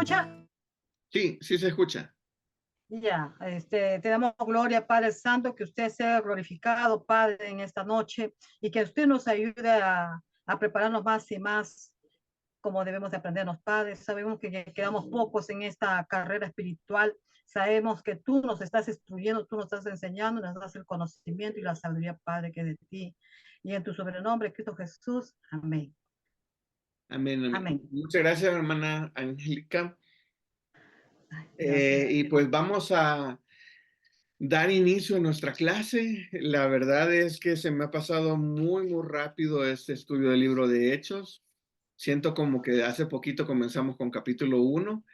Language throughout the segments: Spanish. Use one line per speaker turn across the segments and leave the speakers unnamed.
escucha?
Sí, sí se escucha.
Ya, te damos gloria, Padre Santo, que usted sea glorificado, Padre, en esta noche y que usted nos ayude a prepararnos más y más como debemos de aprendernos, Padre. Sabemos que ya quedamos pocos en esta carrera espiritual. Sabemos que tú nos estás instruyendo, tú nos estás enseñando, nos das el conocimiento y la sabiduría, Padre, que de ti. Y en tu sobrenombre, Cristo Jesús. Amén.
Amén, amén.
Amén.
Muchas gracias, hermana Angélica.
Gracias.
Y pues vamos a dar inicio a nuestra clase. La verdad es que se me ha pasado muy, muy rápido este estudio del libro de Hechos. Siento como que hace poquito comenzamos con capítulo 1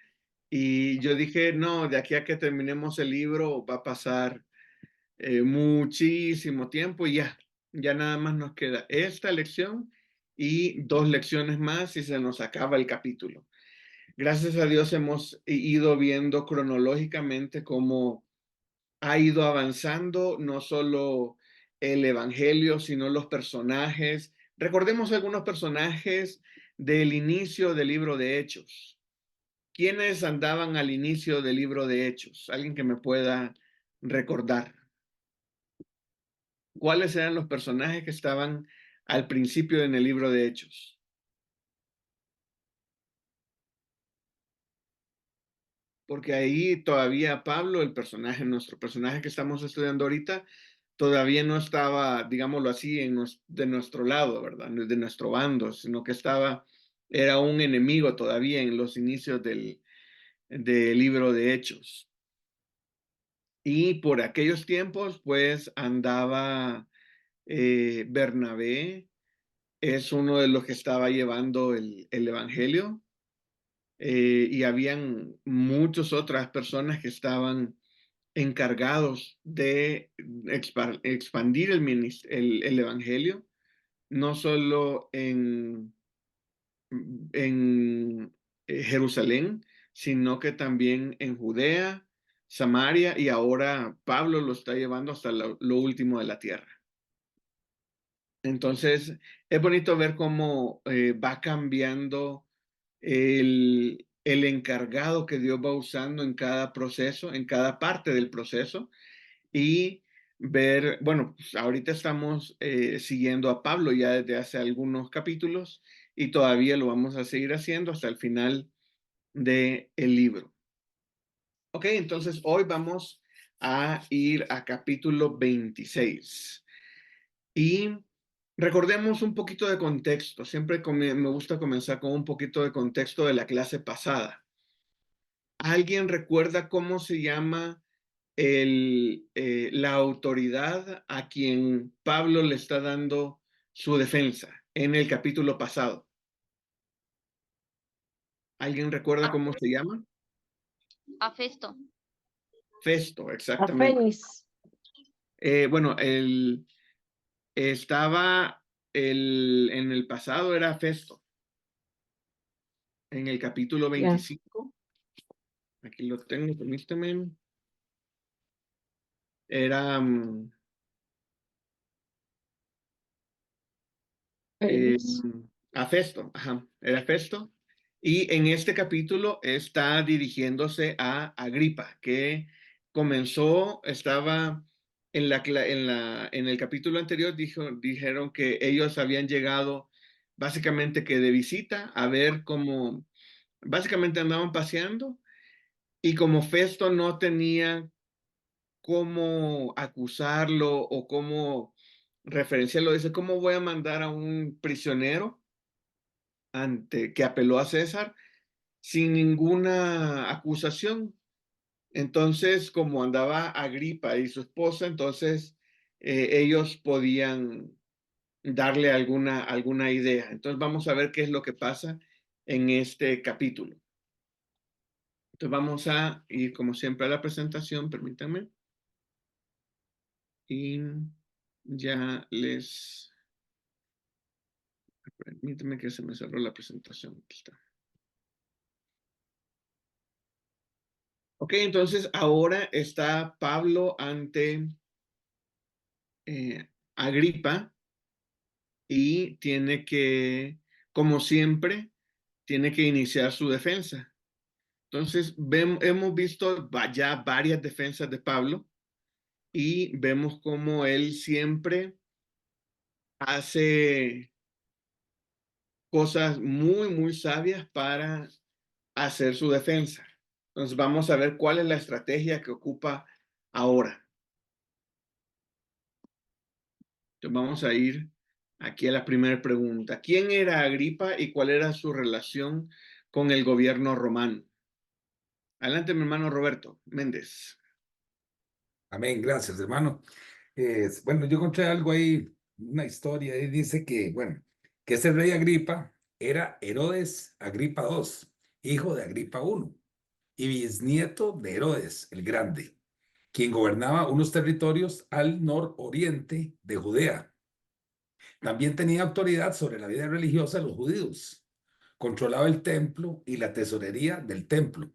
y yo dije, no, de aquí a que terminemos el libro va a pasar muchísimo tiempo y ya nada más nos queda esta lección y 2 lecciones más y se nos acaba el capítulo. Gracias a Dios hemos ido viendo cronológicamente cómo ha ido avanzando no solo el evangelio, sino los personajes. Recordemos algunos personajes del inicio del libro de Hechos. ¿Quiénes andaban al inicio del libro de Hechos? Alguien que me pueda recordar. ¿Cuáles eran los personajes que estaban al principio en el libro de Hechos? Porque ahí todavía Pablo, nuestro personaje que estamos estudiando ahorita, todavía no estaba, digámoslo así, de nuestro lado, ¿verdad? De nuestro bando, sino que era un enemigo todavía en los inicios del libro de Hechos. Y por aquellos tiempos, pues andaba Bernabé, es uno de los que estaba llevando el evangelio. Y habían muchas otras personas que estaban encargados de expandir el evangelio, no solo en Jerusalén, sino que también en Judea, Samaria, y ahora Pablo lo está llevando hasta lo último de la tierra. Entonces, es bonito ver cómo va cambiando el encargado que Dios va usando en cada proceso, en cada parte del proceso, y ver, bueno, pues ahorita estamos siguiendo a Pablo ya desde hace algunos capítulos y todavía lo vamos a seguir haciendo hasta el final del libro. Ok, entonces hoy vamos a ir a capítulo 26. Y recordemos un poquito de contexto. Siempre me gusta comenzar con un poquito de contexto de la clase pasada. ¿Alguien recuerda cómo se llama la autoridad a quien Pablo le está dando su defensa en el capítulo pasado? ¿Alguien recuerda cómo se llama?
A Festo.
Festo,
A
exactamente.
Fénix.
Bueno, en el pasado era Festo. En el capítulo
Ya.
25, aquí lo tengo, permíteme. Era
Fénix.
a Festo, ajá, era Festo. Y en este capítulo está dirigiéndose a Agripa, que estaba en el capítulo anterior, dijeron que ellos habían llegado básicamente que de visita a ver cómo, básicamente andaban paseando y como Festo no tenía cómo acusarlo o cómo referenciarlo, dice, ¿cómo voy a mandar a un prisionero que apeló a César sin ninguna acusación? Entonces, como andaba Agripa y su esposa, entonces ellos podían darle alguna idea. Entonces, vamos a ver qué es lo que pasa en este capítulo. Entonces, vamos a ir, como siempre, a la presentación, permítanme. Y ya permítanme que se me cerró la presentación. Aquí está. Ok, entonces ahora está Pablo ante Agripa y tiene que, como siempre, tiene que iniciar su defensa. Entonces, hemos visto ya varias defensas de Pablo y vemos cómo él siempre hace cosas muy, muy sabias para hacer su defensa. Entonces, vamos a ver cuál es la estrategia que ocupa ahora. Entonces, vamos a ir aquí a la primera pregunta. ¿Quién era Agripa y cuál era su relación con el gobierno romano? Adelante, mi hermano Roberto Méndez.
Amén, gracias, hermano. Bueno, yo encontré algo ahí, una historia, y dice que, bueno, que ese rey Agripa era Herodes Agripa II, hijo de Agripa I, y bisnieto de Herodes el Grande, quien gobernaba unos territorios al nororiente de Judea. También tenía autoridad sobre la vida religiosa de los judíos. Controlaba el templo y la tesorería del templo.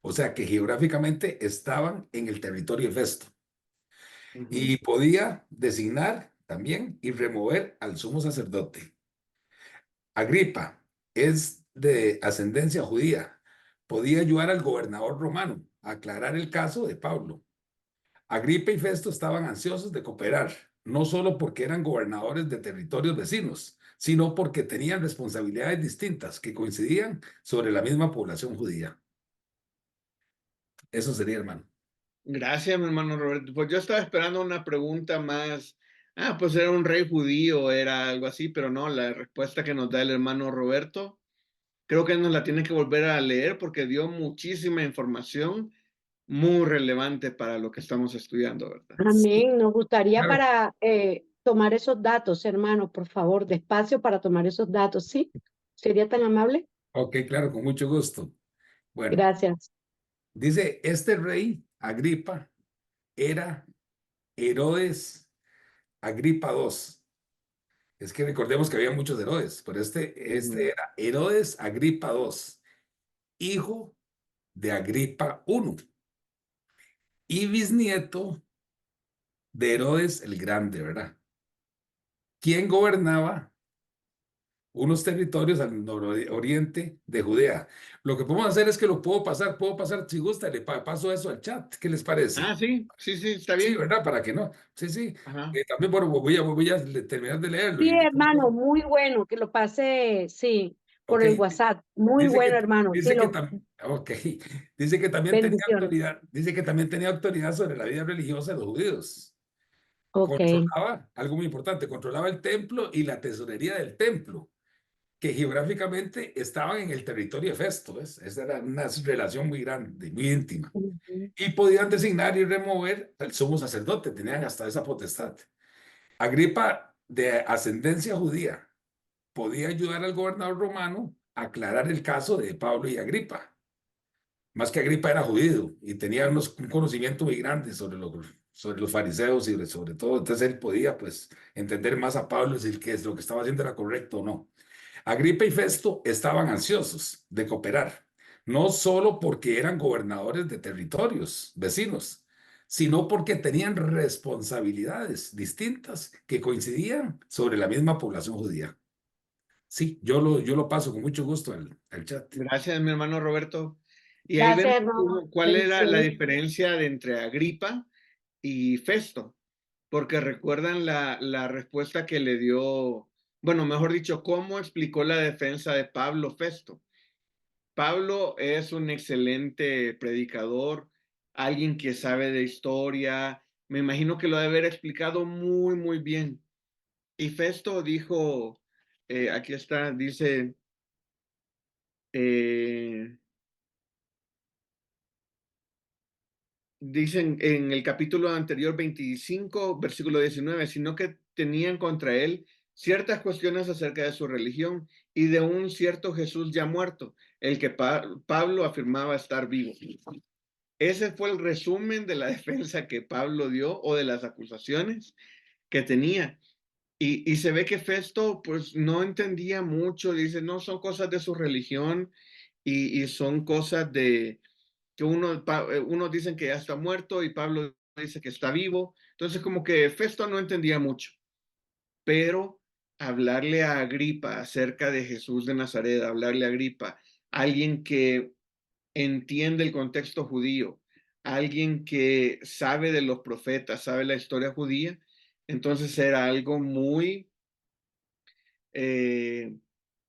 O sea que geográficamente estaban en el territorio de Festo. Y podía designar también y remover al sumo sacerdote. Agripa es de ascendencia judía. Podía ayudar al gobernador romano a aclarar el caso de Pablo. Agripa y Festo estaban ansiosos de cooperar, no solo porque eran gobernadores de territorios vecinos, sino porque tenían responsabilidades distintas que coincidían sobre la misma población judía. Eso sería, hermano.
Gracias, mi hermano Roberto. Pues yo estaba esperando una pregunta más. Pues era un rey judío, era algo así, pero no, la respuesta que nos da el hermano Roberto, creo que nos la tiene que volver a leer porque dio muchísima información muy relevante para lo que estamos estudiando, ¿verdad?
Amén. Nos gustaría
Claro.
para tomar esos datos, hermano, por favor, despacio para tomar esos datos, ¿sí? ¿Sería tan amable?
Ok, claro, con mucho gusto. Bueno,
Gracias.
dice, este rey, Agripa, era Herodes Agripa II. Es que recordemos que había muchos Herodes, pero este era Herodes Agripa II, hijo de Agripa I y bisnieto de Herodes el Grande, ¿verdad? Quien gobernaba unos territorios al nororiente de Judea. Lo que podemos hacer es que lo puedo pasar, si gusta, le paso eso al chat. ¿Qué les parece?
Sí, está
Sí,
bien.
¿verdad? Para que no. Sí, sí.
Ajá.
También, bueno, voy a terminar de leerlo.
Sí,
Y
hermano, muy bueno que lo pase, sí, por
ok,
el WhatsApp. Muy
dice
bueno,
que,
hermano. Sí,
ok, dice que también tenía
bendiciones.
autoridad, dice que también tenía autoridad sobre la vida religiosa de los judíos.
Ok.
Controlaba, algo muy importante, controlaba el templo y la tesorería del templo, que geográficamente estaban en el territorio de Festo. ¿Ves? Esa era una relación muy grande, muy íntima.
Ujú.
Y podían designar y remover al sumo sacerdote, tenían hasta esa potestad. Agripa, de ascendencia judía, podía ayudar al gobernador romano a aclarar el caso de Pablo y Agripa. Más que Agripa era judío y tenía un conocimiento muy grande sobre los fariseos y sobre todo, entonces él podía pues entender más a Pablo si que lo que estaba haciendo era correcto o no. Agripa y Festo estaban ansiosos de cooperar, no solo porque eran gobernadores de territorios vecinos, sino porque tenían responsabilidades distintas que coincidían sobre la misma población judía. Sí, yo lo paso con mucho gusto al chat.
Gracias, mi hermano Roberto. Y ahí
Gracias,
vemos
hermano.
cuál era la
Bendiciones.
diferencia entre Agripa y Festo, porque recuerdan la respuesta que le dio, bueno, mejor dicho, cómo explicó la defensa de Pablo Festo. Pablo es un excelente predicador, alguien que sabe de historia, me imagino que lo debe haber explicado muy, muy bien. Y Festo dijo, aquí está, dice, eh, dicen en el capítulo anterior 25, versículo 19, sino que tenían contra él ciertas cuestiones acerca de su religión y de un cierto Jesús ya muerto, el que Pablo afirmaba estar vivo. Ese fue el resumen de la defensa que Pablo dio o de las acusaciones que tenía. Y se ve que Festo pues no entendía mucho, dice, no, son cosas de su religión y son cosas de que unos dicen que ya está muerto y Pablo dice que está vivo. Entonces como que Festo no entendía mucho, pero hablarle a Agripa acerca de Jesús de Nazaret, hablarle a Agripa, alguien que entiende el contexto judío, alguien que sabe de los profetas, sabe la historia judía, entonces era algo muy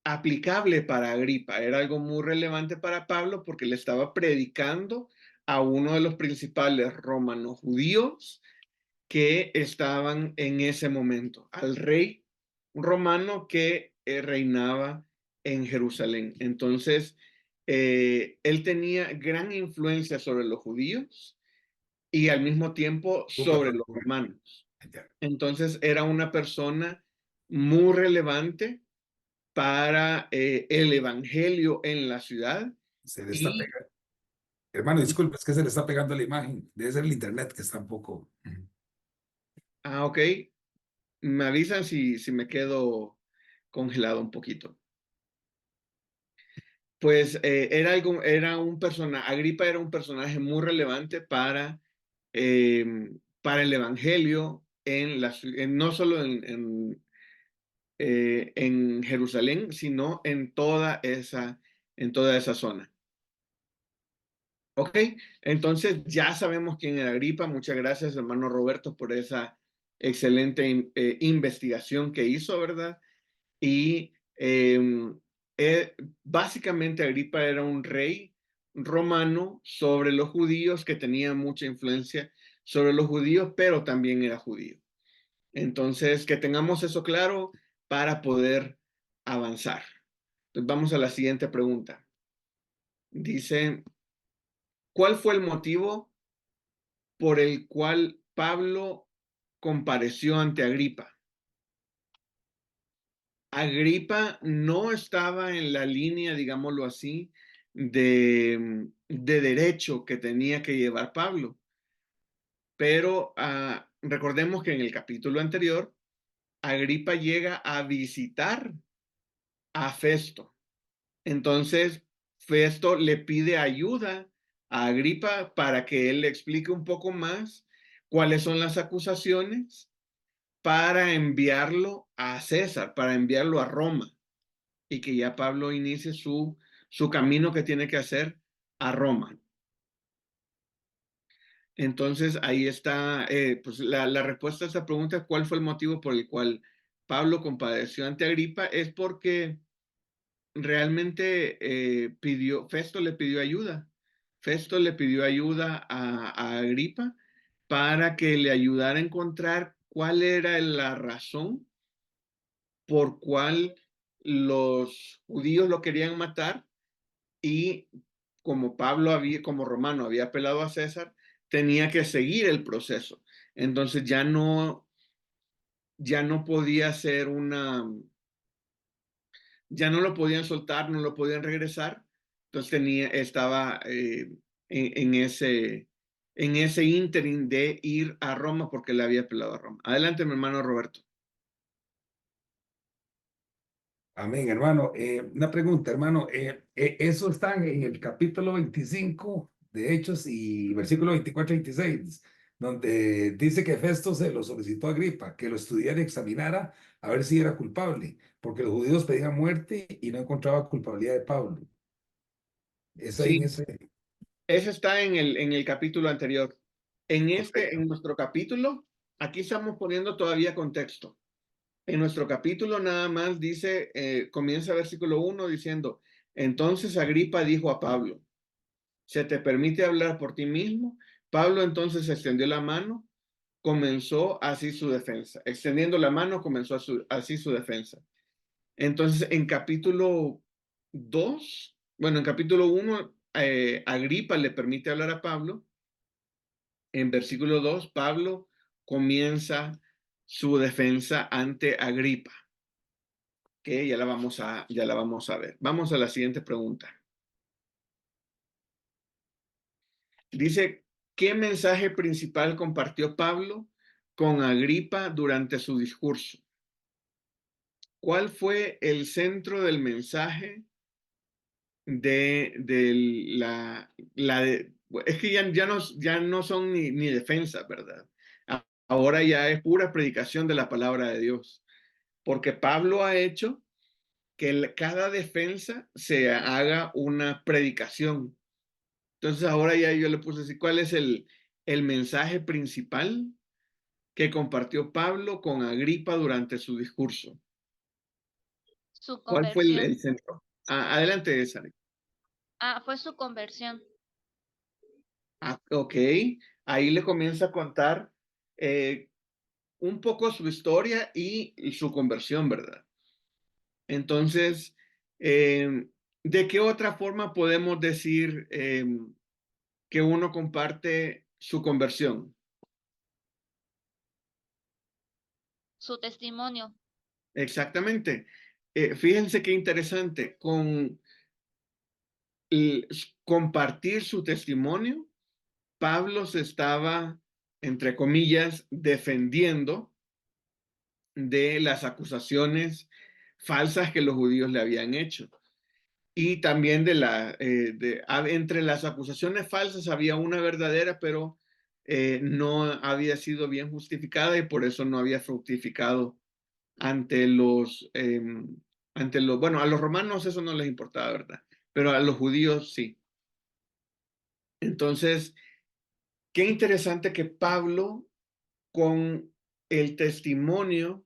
aplicable para Agripa, era algo muy relevante para Pablo porque le estaba predicando a uno de los principales romanos judíos que estaban en ese momento, al rey romano que reinaba en Jerusalén. Entonces, él tenía gran influencia sobre los judíos y al mismo tiempo sobre los romanos. Entonces, era una persona muy relevante para el evangelio en la ciudad.
Se le está pegando. Hermano, disculpe, es que se le está pegando la imagen. Debe ser el internet que está un poco.
Ok. Me avisan si me quedo congelado un poquito. Pues era un personaje, Agripa era un personaje muy relevante para el evangelio no solo en Jerusalén, sino en toda esa zona. Ok, entonces ya sabemos quién era Agripa. Muchas gracias, hermano Roberto, por esa excelente investigación que hizo, ¿verdad? Y básicamente Agripa era un rey romano sobre los judíos que tenía mucha influencia sobre los judíos, pero también era judío. Entonces, que tengamos eso claro para poder avanzar. Entonces, vamos a la siguiente pregunta. Dice, ¿cuál fue el motivo por el cual Pablo compareció ante Agripa? Agripa no estaba en la línea, digámoslo así, de derecho que tenía que llevar Pablo. Pero recordemos que en el capítulo anterior, Agripa llega a visitar a Festo. Entonces, Festo le pide ayuda a Agripa para que él le explique un poco más cuáles son las acusaciones para enviarlo a César, para enviarlo a Roma. Y que ya Pablo inicie su camino que tiene que hacer a Roma. Entonces ahí está pues la respuesta a esta pregunta, ¿cuál fue el motivo por el cual Pablo compadeció ante Agripa? Es porque realmente Festo le pidió ayuda. Festo le pidió ayuda a Agripa para que le ayudara a encontrar cuál era la razón por cual los judíos lo querían matar. Y como como Romano había apelado a César, tenía que seguir el proceso. Entonces ya no podía ser ya no lo podían soltar, no lo podían regresar. Entonces estaba en ese ínterin de ir a Roma porque le había apelado a Roma. Adelante, mi hermano Roberto.
Amén, hermano. Una pregunta, hermano. Eso está en el capítulo 25 de Hechos y versículo 24 y 26, donde dice que Festo se lo solicitó a Agripa, que lo estudiara y examinara a ver si era culpable, porque los judíos pedían muerte y no encontraba culpabilidad de Pablo. Es ahí en
Sí,
ese.
eso está en el capítulo anterior.
Correcto.
En nuestro capítulo, aquí estamos poniendo todavía contexto. En nuestro capítulo nada más dice, comienza versículo 1 diciendo, entonces Agripa dijo a Pablo, ¿se te permite hablar por ti mismo? Pablo entonces extendió la mano, comenzó así su defensa. Extendiendo la mano, comenzó así su defensa. Entonces, en capítulo 2, bueno, en capítulo 1, Agripa le permite hablar a Pablo. En versículo 2, Pablo comienza su defensa ante Agripa, que ya la vamos a ver. Vamos a la siguiente pregunta. Dice, ¿qué mensaje principal compartió Pablo con Agripa durante su discurso? ¿Cuál fue el centro del mensaje de es que ya no son ni defensa, ¿verdad? Ahora ya es pura predicación de la palabra de Dios, porque Pablo ha hecho que cada defensa se haga una predicación. Entonces ahora ya yo le puse así, ¿cuál es el mensaje principal que compartió Pablo con Agripa durante su discurso?
Su
¿Cuál fue el
conversión.
centro? Adelante, Sari.
Fue su conversión.
Ok, ahí le comienza a contar un poco su historia y su conversión, ¿verdad? Entonces, ¿de qué otra forma podemos decir que uno comparte su conversión?
Su testimonio.
Exactamente. Fíjense qué interesante. Con compartir su testimonio, Pablo se estaba, entre comillas, defendiendo de las acusaciones falsas que los judíos le habían hecho. Y también entre las acusaciones falsas había una verdadera, pero no había sido bien justificada y por eso no había fructificado ante bueno, a los romanos eso no les importaba, ¿verdad? Pero a los judíos sí. Entonces, qué interesante que Pablo, con el testimonio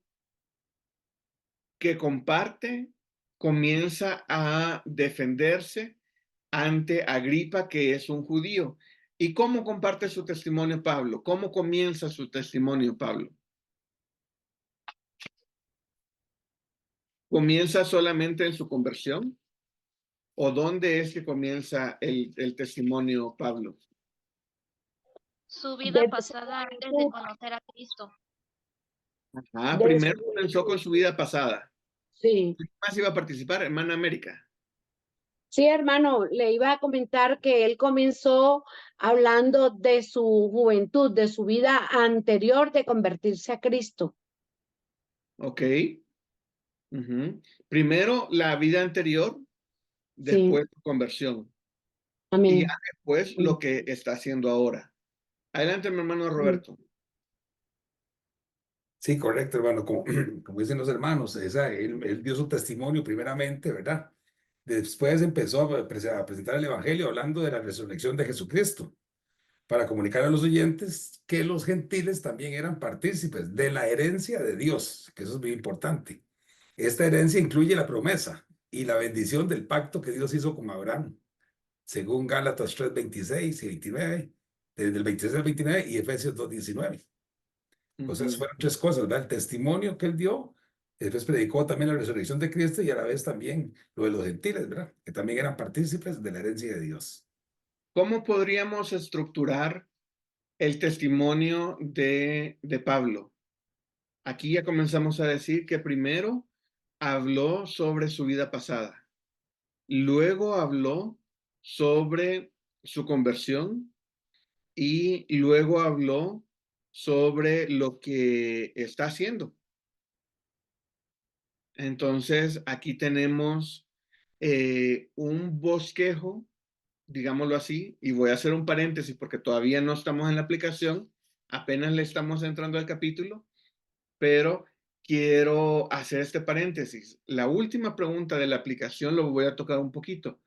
que comparte, comienza a defenderse ante Agripa, que es un judío. ¿Y cómo comparte su testimonio Pablo? ¿Cómo comienza su testimonio Pablo? ¿Comienza solamente en su conversión? ¿O dónde es que comienza el testimonio Pablo?
Su vida
Desde su
pasada antes de
juventud,
conocer a Cristo.
desde su
Primero comenzó con
juventud.
su vida pasada.
Sí.
¿Quién más iba a participar? Hermana América.
Sí, hermano, le iba a comentar que él comenzó hablando de su juventud, de su vida anterior de convertirse a Cristo.
Ok. Ujú. Primero la vida anterior,
Sí,
después su conversión. Y ya
amén.
después lo que está haciendo ahora. Adelante, mi hermano
Mm.
Roberto.
Sí, correcto, hermano. Como, como dicen los hermanos, él dio su testimonio primeramente, ¿verdad? Después empezó a presentar el Evangelio hablando de la resurrección de Jesucristo, para comunicar a los oyentes que los gentiles también eran partícipes de la herencia de Dios, que eso es muy importante. Esta herencia incluye la promesa y la bendición del pacto que Dios hizo con Abraham, según Gálatas 3, 26 y 29, desde el 26 al 29 y Efesios 2, 19. O sea,
Ujú.
fueron tres cosas, ¿verdad? El testimonio que él dio, después predicó también la resurrección de Cristo y a la vez también lo de los gentiles, ¿verdad? Que también eran partícipes de la herencia de Dios.
¿Cómo podríamos estructurar el testimonio de Pablo? Aquí ya comenzamos a decir que primero habló sobre su vida pasada, luego habló sobre su conversión y luego habló sobre lo que está haciendo. Entonces, aquí tenemos un bosquejo, digámoslo así, y voy a hacer un paréntesis porque todavía no estamos en la aplicación, apenas le estamos entrando al capítulo, pero quiero hacer este paréntesis. La última pregunta de la aplicación lo voy a tocar un poquito,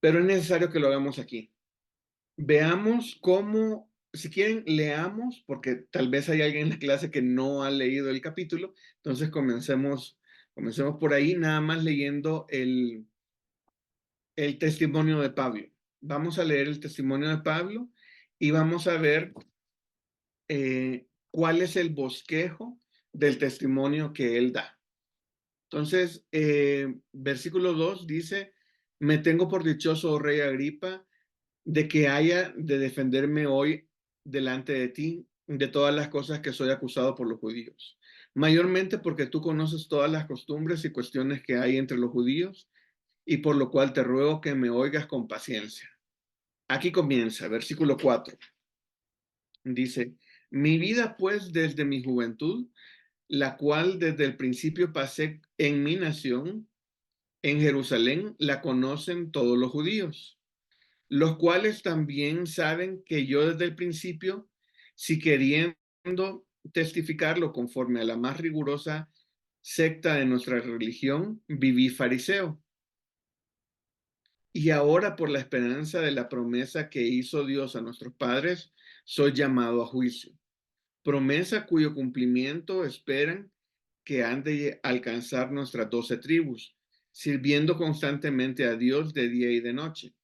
pero es necesario que lo hagamos aquí. Veamos cómo, si quieren, leamos, porque tal vez hay alguien en la clase que no ha leído el capítulo, entonces comencemos por ahí, nada más leyendo el testimonio de Pablo. Vamos a leer el testimonio de Pablo y vamos a ver cuál es el bosquejo del testimonio que él da. Entonces, versículo 2 dice, me tengo por dichoso, oh rey Agripa, de que haya de defenderme hoy delante de ti de todas las cosas que soy acusado por los judíos. Mayormente porque tú conoces todas las costumbres y cuestiones que hay entre los judíos y por lo cual te ruego que me oigas con paciencia. Aquí comienza, versículo 4. Dice, mi vida pues desde mi juventud, la cual desde el principio pasé en mi nación, en Jerusalén, la conocen todos los judíos, los cuales también saben que yo desde el principio, si queriendo testificarlo conforme a la más rigurosa secta de nuestra religión, viví fariseo. Y ahora por la esperanza de la promesa que hizo Dios a nuestros padres, soy llamado a juicio. Promesa cuyo cumplimiento esperan que han de alcanzar nuestras 12 tribus, sirviendo constantemente a Dios de día y de noche.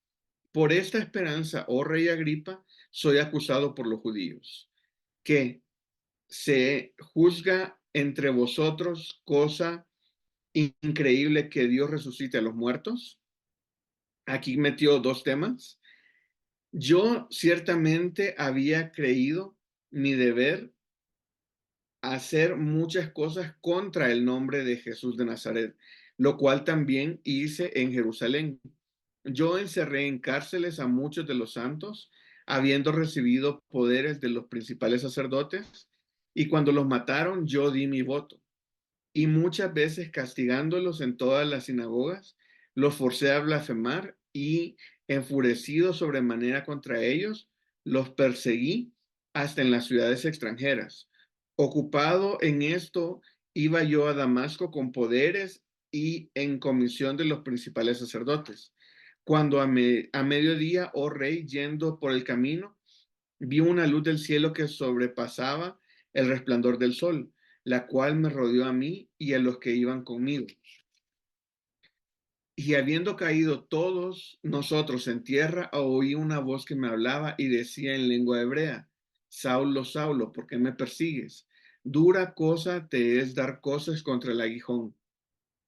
Por esta esperanza, oh rey Agripa, soy acusado por los judíos, que se juzga entre vosotros cosa increíble que Dios resucite a los muertos. Aquí metió dos temas. Yo ciertamente había creído mi deber hacer muchas cosas contra el nombre de Jesús de Nazaret, lo cual también hice en Jerusalén. Yo encerré en cárceles a muchos de los santos, habiendo recibido poderes de los principales sacerdotes, y cuando los mataron, yo di mi voto. Y muchas veces castigándolos en todas las sinagogas, los forcé a blasfemar y, enfurecido sobremanera contra ellos, los perseguí hasta en las ciudades extranjeras. Ocupado en esto, iba yo a Damasco con poderes y en comisión de los principales sacerdotes. Cuando a mediodía, oh rey, yendo por el camino, vi una luz del cielo que sobrepasaba el resplandor del sol, la cual me rodeó a mí y a los que iban conmigo. Y habiendo caído todos nosotros en tierra, oí una voz que me hablaba y decía en lengua hebrea: Saulo, Saulo, ¿por qué me persigues? Dura cosa te es dar cosas contra el aguijón.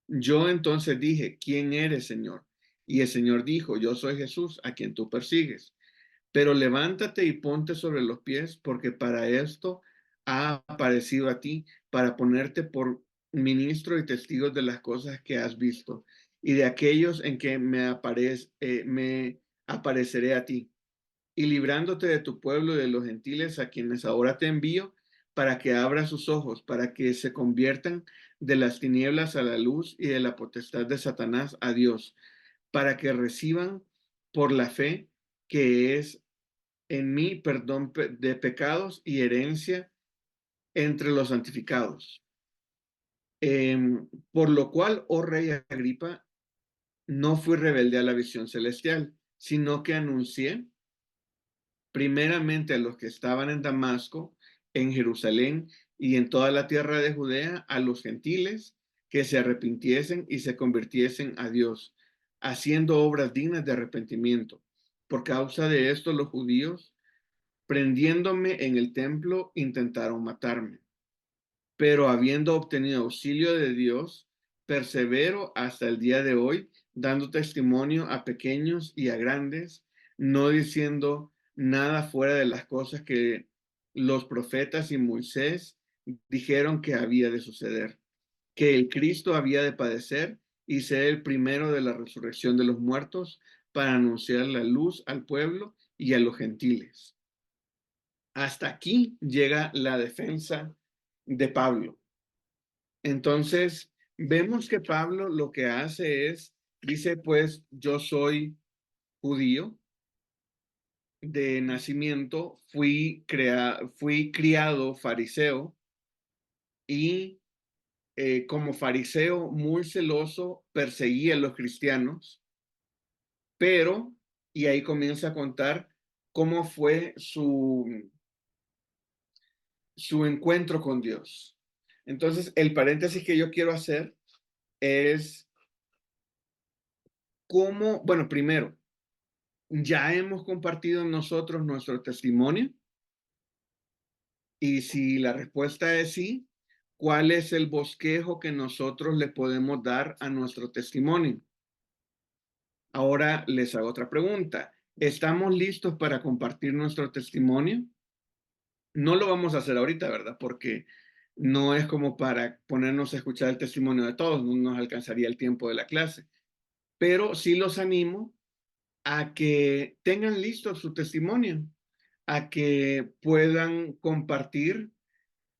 Yo entonces dije: ¿Quién eres, Señor? Y el Señor dijo: Yo soy Jesús, a quien tú persigues. Pero levántate y ponte sobre los pies, porque para esto ha aparecido a ti, para ponerte por ministro y testigo de las cosas que has visto y de aquellos en que me apareceré a ti, y librándote de tu pueblo y de los gentiles a quienes ahora te envío, para que abra sus ojos, para que se conviertan de las tinieblas a la luz y de la potestad de Satanás a Dios, para que reciban por la fe que es en mí perdón de pecados y herencia entre los santificados. Por lo cual, oh rey Agripa, no fui rebelde a la visión celestial, sino que anuncié primeramente a los que estaban en Damasco, en Jerusalén y en toda la tierra de Judea, a los gentiles, que se arrepintiesen y se convirtiesen a Dios, haciendo obras dignas de arrepentimiento. Por causa de esto, los judíos, prendiéndome en el templo, intentaron matarme. Pero habiendo obtenido auxilio de Dios, persevero hasta el día de hoy, dando testimonio a pequeños y a grandes, no diciendo nada fuera de las cosas que los profetas y Moisés dijeron que había de suceder, que el Cristo había de padecer y ser el primero de la resurrección de los muertos, para anunciar la luz al pueblo y a los gentiles. Hasta aquí llega la defensa de Pablo. Entonces, vemos que Pablo lo que hace es, dice, pues yo soy judío de nacimiento, fui criado fariseo y como fariseo muy celoso perseguía a los cristianos, pero, y ahí comienza a contar cómo fue su encuentro con Dios. Entonces, el paréntesis que yo quiero hacer es cómo, bueno, primero, ya hemos compartido nosotros nuestro testimonio, y si la respuesta es sí, ¿cuál es el bosquejo que nosotros le podemos dar a nuestro testimonio? Ahora les hago otra pregunta. ¿Estamos listos para compartir nuestro testimonio? No lo vamos a hacer ahorita, ¿verdad? Porque no es como para ponernos a escuchar el testimonio de todos, no nos alcanzaría el tiempo de la clase. Pero sí los animo a que tengan listo su testimonio, a que puedan compartir,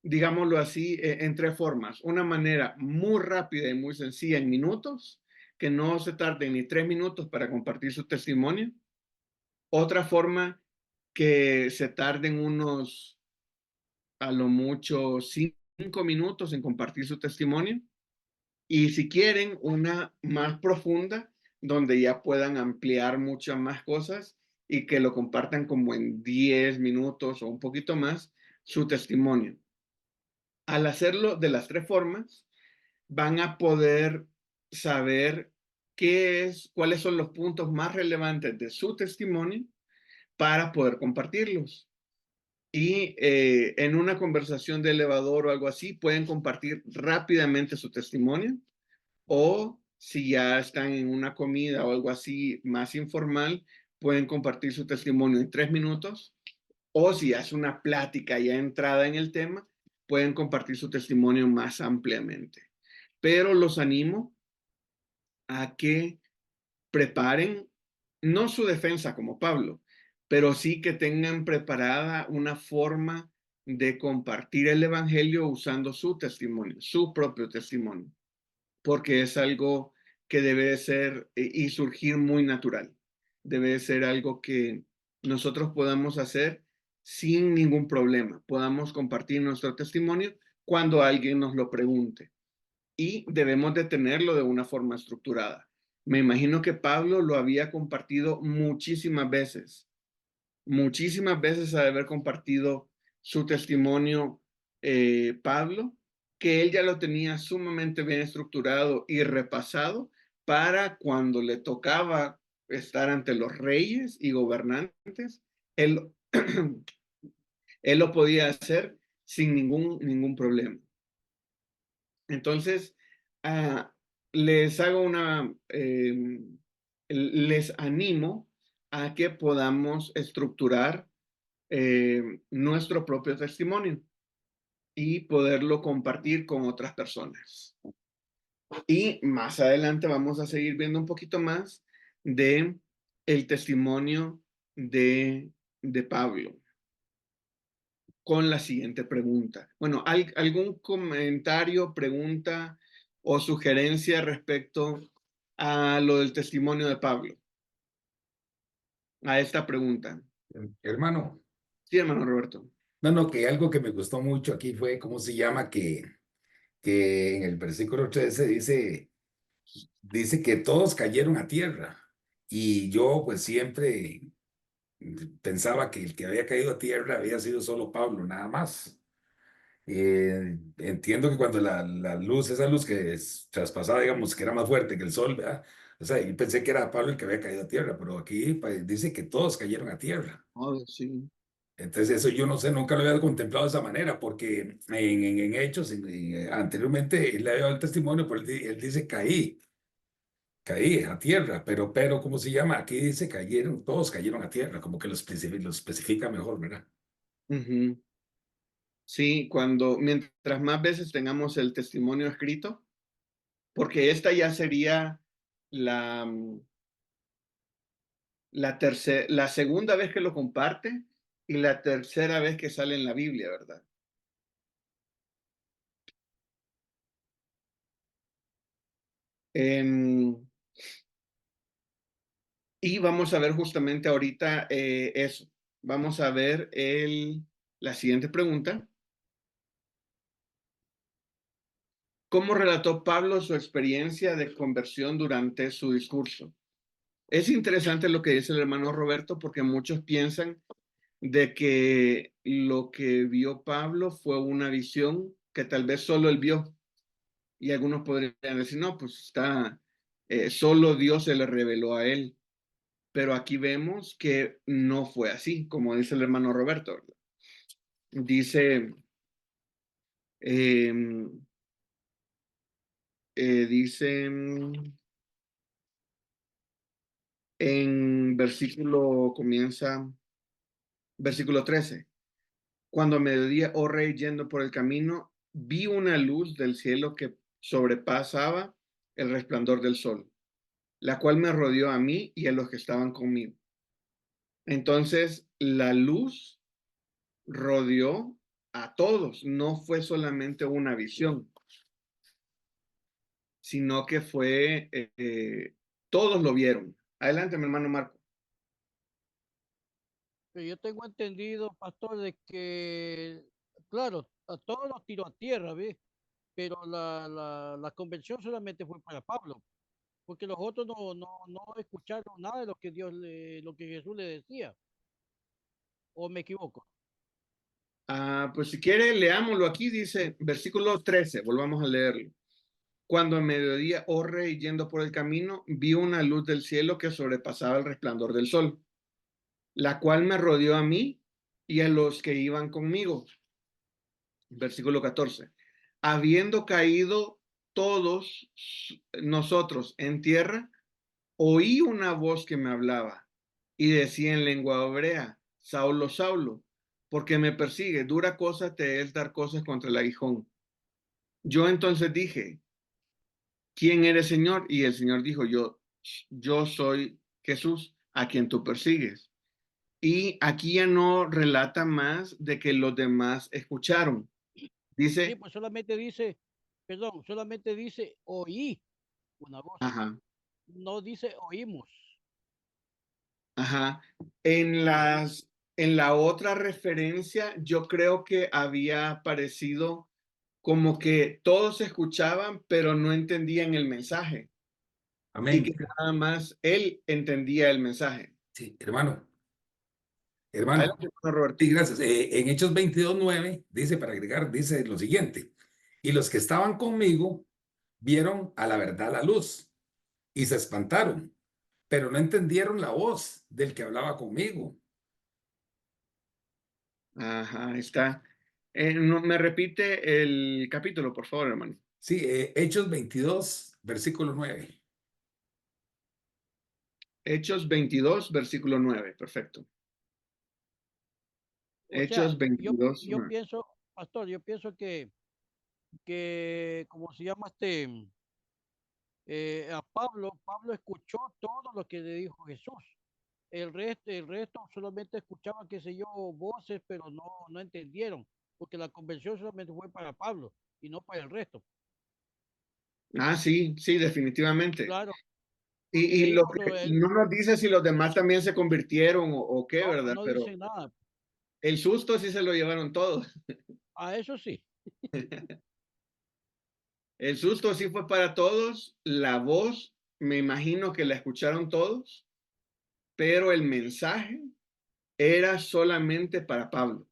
digámoslo así, en tres formas. Una manera muy rápida y muy sencilla, en minutos, que no se tarden ni 3 minutos para compartir su testimonio. Otra forma, que se tarden unos, a lo mucho, 5 minutos en compartir su testimonio. Y si quieren una más profunda, donde ya puedan ampliar muchas más cosas y que lo compartan como en 10 minutos o un poquito más su testimonio. Al hacerlo de las tres formas, van a poder saber cuáles son los puntos más relevantes de su testimonio para poder compartirlos. Y en una conversación de elevador o algo así, pueden compartir rápidamente su testimonio, o si ya están en una comida o algo así más informal, pueden compartir su testimonio en 3 minutos, o si es una plática ya entrada en el tema, pueden compartir su testimonio más ampliamente. Pero los animo a que preparen no su defensa como Pablo, pero sí que tengan preparada una forma de compartir el evangelio usando su testimonio, su propio testimonio, porque es algo que debe de ser y surgir muy natural. Debe de ser algo que nosotros podamos hacer sin ningún problema. Podamos compartir nuestro testimonio cuando alguien nos lo pregunte. Y debemos de tenerlo de una forma estructurada. Me imagino que Pablo lo había compartido muchísimas veces ha de haber compartido su testimonio, Pablo, que él ya lo tenía sumamente bien estructurado y repasado para cuando le tocaba estar ante los reyes y gobernantes, él, él lo podía hacer sin ningún problema. Entonces, les animo a que podamos estructurar nuestro propio testimonio y poderlo compartir con otras personas. Y más adelante vamos a seguir viendo un poquito más de el testimonio de Pablo con la siguiente pregunta. Bueno, ¿algún comentario, pregunta o sugerencia respecto a lo del testimonio de Pablo? A esta pregunta.
Hermano.
Sí, hermano Roberto.
No, que algo que me gustó mucho aquí fue, ¿cómo se llama? Que en el versículo 13 dice que todos cayeron a tierra. Y yo pues siempre pensaba que el que había caído a tierra había sido solo Pablo, nada más. Entiendo que cuando la luz, esa luz que traspasaba, digamos, que era más fuerte que el sol, ¿verdad? O sea, yo pensé que era Pablo el que había caído a tierra, pero aquí pues, dice que todos cayeron a tierra.
Oh, sí.
Entonces eso yo no sé, nunca lo había contemplado de esa manera, porque en Hechos, anteriormente él le había dado el testimonio, pero él dice caí a tierra, pero ¿cómo se llama? Aquí dice todos cayeron a tierra, como que lo especifica mejor, ¿verdad?
Uh-huh. Sí, mientras más veces tengamos el testimonio escrito, porque esta ya sería la segunda vez que lo comparte y la tercera vez que sale en la Biblia, ¿verdad? Y vamos a ver justamente ahorita eso. Vamos a ver la siguiente pregunta. ¿Cómo relató Pablo su experiencia de conversión durante su discurso? Es interesante lo que dice el hermano Roberto, porque muchos piensan de que lo que vio Pablo fue una visión que tal vez solo él vio. Y algunos podrían decir, no, pues solo Dios se le reveló a él. Pero aquí vemos que no fue así, como dice el hermano Roberto, ¿verdad? Dice, en versículo 13, cuando a mediodía, oh rey, yendo por el camino, vi una luz del cielo que sobrepasaba el resplandor del sol, la cual me rodeó a mí y a los que estaban conmigo. Entonces, la luz rodeó a todos, no fue solamente una visión, sino que todos lo vieron. Adelante, mi hermano Marco.
Yo tengo entendido, pastor, de que, claro, a todos los tiró a tierra, ¿ves? Pero la convención solamente fue para Pablo. porque los otros no escucharon nada de lo que lo que Jesús le decía. ¿O me equivoco?
Pues si quiere, leámoslo aquí, dice versículo 13, volvamos a leerlo. Cuando a mediodía, oh rey, yendo por el camino, vi una luz del cielo que sobrepasaba el resplandor del sol, la cual me rodeó a mí y a los que iban conmigo. Versículo 14. Habiendo caído todos nosotros en tierra, oí una voz que me hablaba y decía en lengua hebrea, Saulo, Saulo, porque me persigue, dura cosa te es dar cosas contra el aguijón. Yo entonces dije, ¿quién eres, Señor? Y el Señor dijo, yo soy Jesús, a quien tú persigues. Y aquí ya no relata más de que los demás escucharon.
Sí,
Dice,
pues solamente dice, perdón, solamente dice oí una voz.
ajá,
No dice oímos.
ajá. En la otra referencia, yo creo que había aparecido como que todos escuchaban, pero no entendían el mensaje. Y
Amén.
que nada más él entendía el mensaje.
Sí, hermano. Hermano,
Adelante, hermano Roberto.
sí, gracias. En Hechos 22:9 dice, para agregar, dice lo siguiente. Y los que estaban conmigo vieron a la verdad la luz y se espantaron, pero no entendieron la voz del que hablaba conmigo.
Ajá, ahí está. ¿Me repite el capítulo, por favor, hermano?
Sí, Hechos 22, versículo 9.
Hechos 22, versículo 9. Perfecto.
O sea,
Hechos 22,
yo
9.
pienso, pastor, yo pienso que, ¿cómo se llama a Pablo escuchó todo lo que le dijo Jesús. El resto solamente escuchaba, qué sé yo, voces, pero no entendieron, porque la convención solamente fue para Pablo y no para el resto.
Ah, sí, sí, definitivamente.
Claro, porque de
Y
ahí
lo
cuando
que no nos dice si los demás también se convirtieron o qué, ¿verdad?
no
Pero
dicen nada,
el susto sí se lo llevaron todos.
a eso sí,
El susto sí fue para todos. La voz, me imagino que la escucharon todos, pero el mensaje era solamente para Pablo.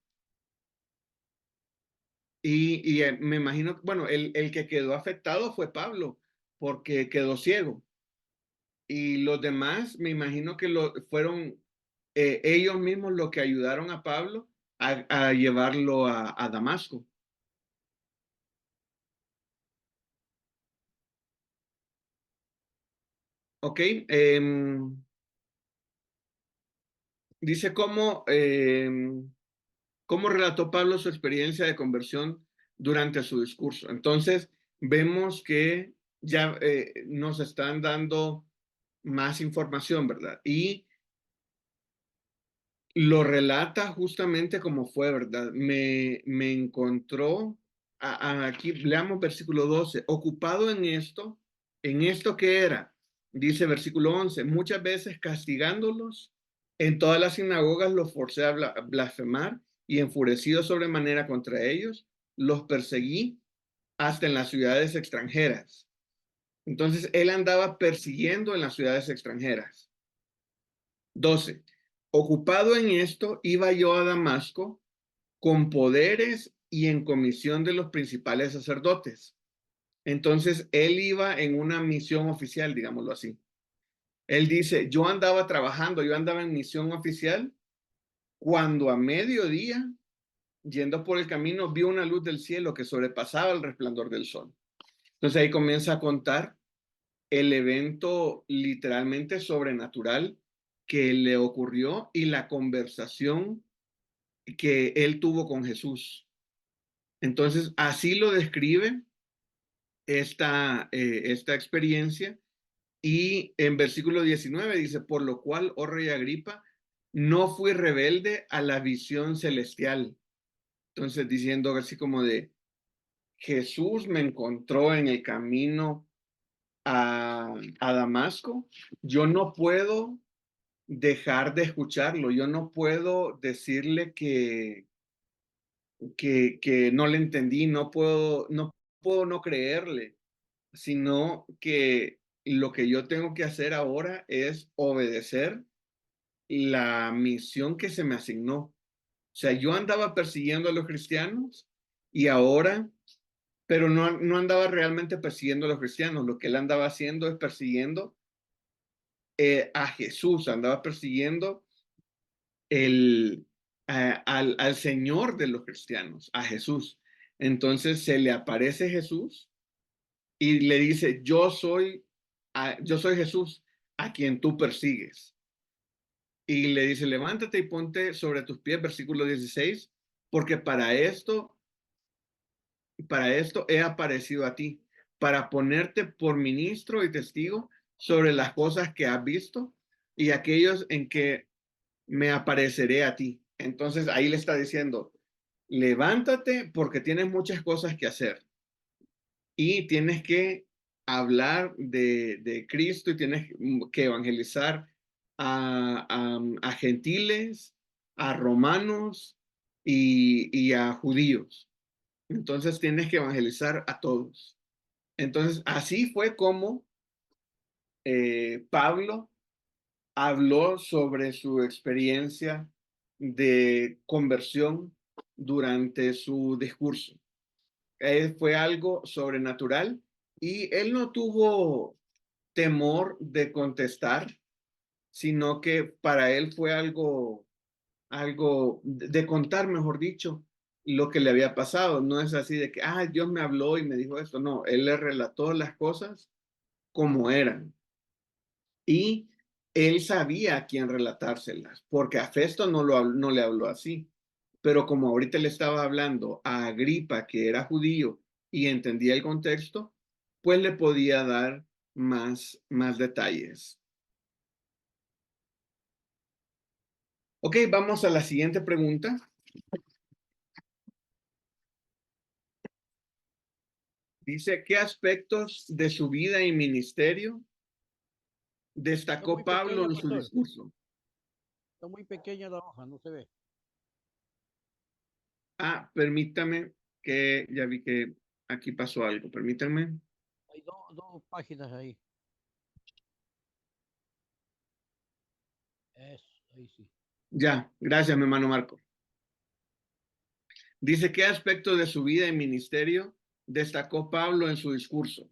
Me imagino, bueno, el que quedó afectado fue Pablo, porque quedó ciego. Y los demás, me imagino que fueron ellos mismos los que ayudaron a Pablo a llevarlo a Damasco. Ok, dice cómo relató Pablo su experiencia de conversión durante su discurso. Entonces, vemos que ya nos están dando más información, ¿verdad? Y lo relata justamente como fue, ¿verdad? Me encontró, aquí leamos versículo 12, ocupado en esto que era, dice versículo 11, muchas veces castigándolos, en todas las sinagogas los forcé a blasfemar y enfurecido sobremanera contra ellos, los perseguí hasta en las ciudades extranjeras. Entonces, él andaba persiguiendo en las ciudades extranjeras. 12. Ocupado en esto, iba yo a Damasco con poderes y en comisión de los principales sacerdotes. Entonces, él iba en una misión oficial, digámoslo así. Él dice, yo andaba trabajando, yo andaba en misión oficial, cuando a mediodía, yendo por el camino, vi una luz del cielo que sobrepasaba el resplandor del sol. Entonces ahí comienza a contar el evento literalmente sobrenatural que le ocurrió y la conversación que él tuvo con Jesús. Entonces, así lo describe esta experiencia. Y en versículo 19 dice, por lo cual, oh rey Agripa, no fui rebelde a la visión celestial. Entonces, diciendo así como de, Jesús me encontró en el camino a Damasco. Yo no puedo dejar de escucharlo. Yo no puedo decirle que no le entendí, no puedo no creerle, sino que lo que yo tengo que hacer ahora es obedecer la misión que se me asignó. O sea, yo andaba persiguiendo a los cristianos y ahora, pero no andaba realmente persiguiendo a los cristianos. Lo que él andaba haciendo es persiguiendo a Jesús, andaba persiguiendo al Señor de los cristianos, a Jesús. Entonces se le aparece Jesús y le dice, yo soy Jesús a quien tú persigues. Y le dice, levántate y ponte sobre tus pies, versículo 16, porque para esto he aparecido a ti, para ponerte por ministro y testigo sobre las cosas que has visto y aquellos en que me apareceré a ti. Entonces ahí le está diciendo, levántate porque tienes muchas cosas que hacer y tienes que hablar de Cristo y tienes que evangelizar a gentiles, a romanos y a judíos. Entonces tienes que evangelizar a todos. Entonces así fue como Pablo habló sobre su experiencia de conversión durante su discurso. Fue algo sobrenatural y él no tuvo temor de contestar, sino que para él fue algo de contar, mejor dicho, lo que le había pasado. No es así de que, Dios me habló y me dijo esto. No, él le relató las cosas como eran. Y él sabía a quién relatárselas, porque a Festo no le habló así. Pero como ahorita le estaba hablando a Agripa, que era judío y entendía el contexto, pues le podía dar más detalles. Ok, vamos a la siguiente pregunta. Dice, ¿qué aspectos de su vida y ministerio destacó Pablo en su discurso?
Está muy pequeña la hoja, no se ve.
Permítame que ya vi que aquí pasó algo. Permítanme.
Hay dos páginas ahí. Eso, ahí sí.
Ya, gracias, mi hermano Marco. Dice, ¿qué aspecto de su vida y ministerio destacó Pablo en su discurso?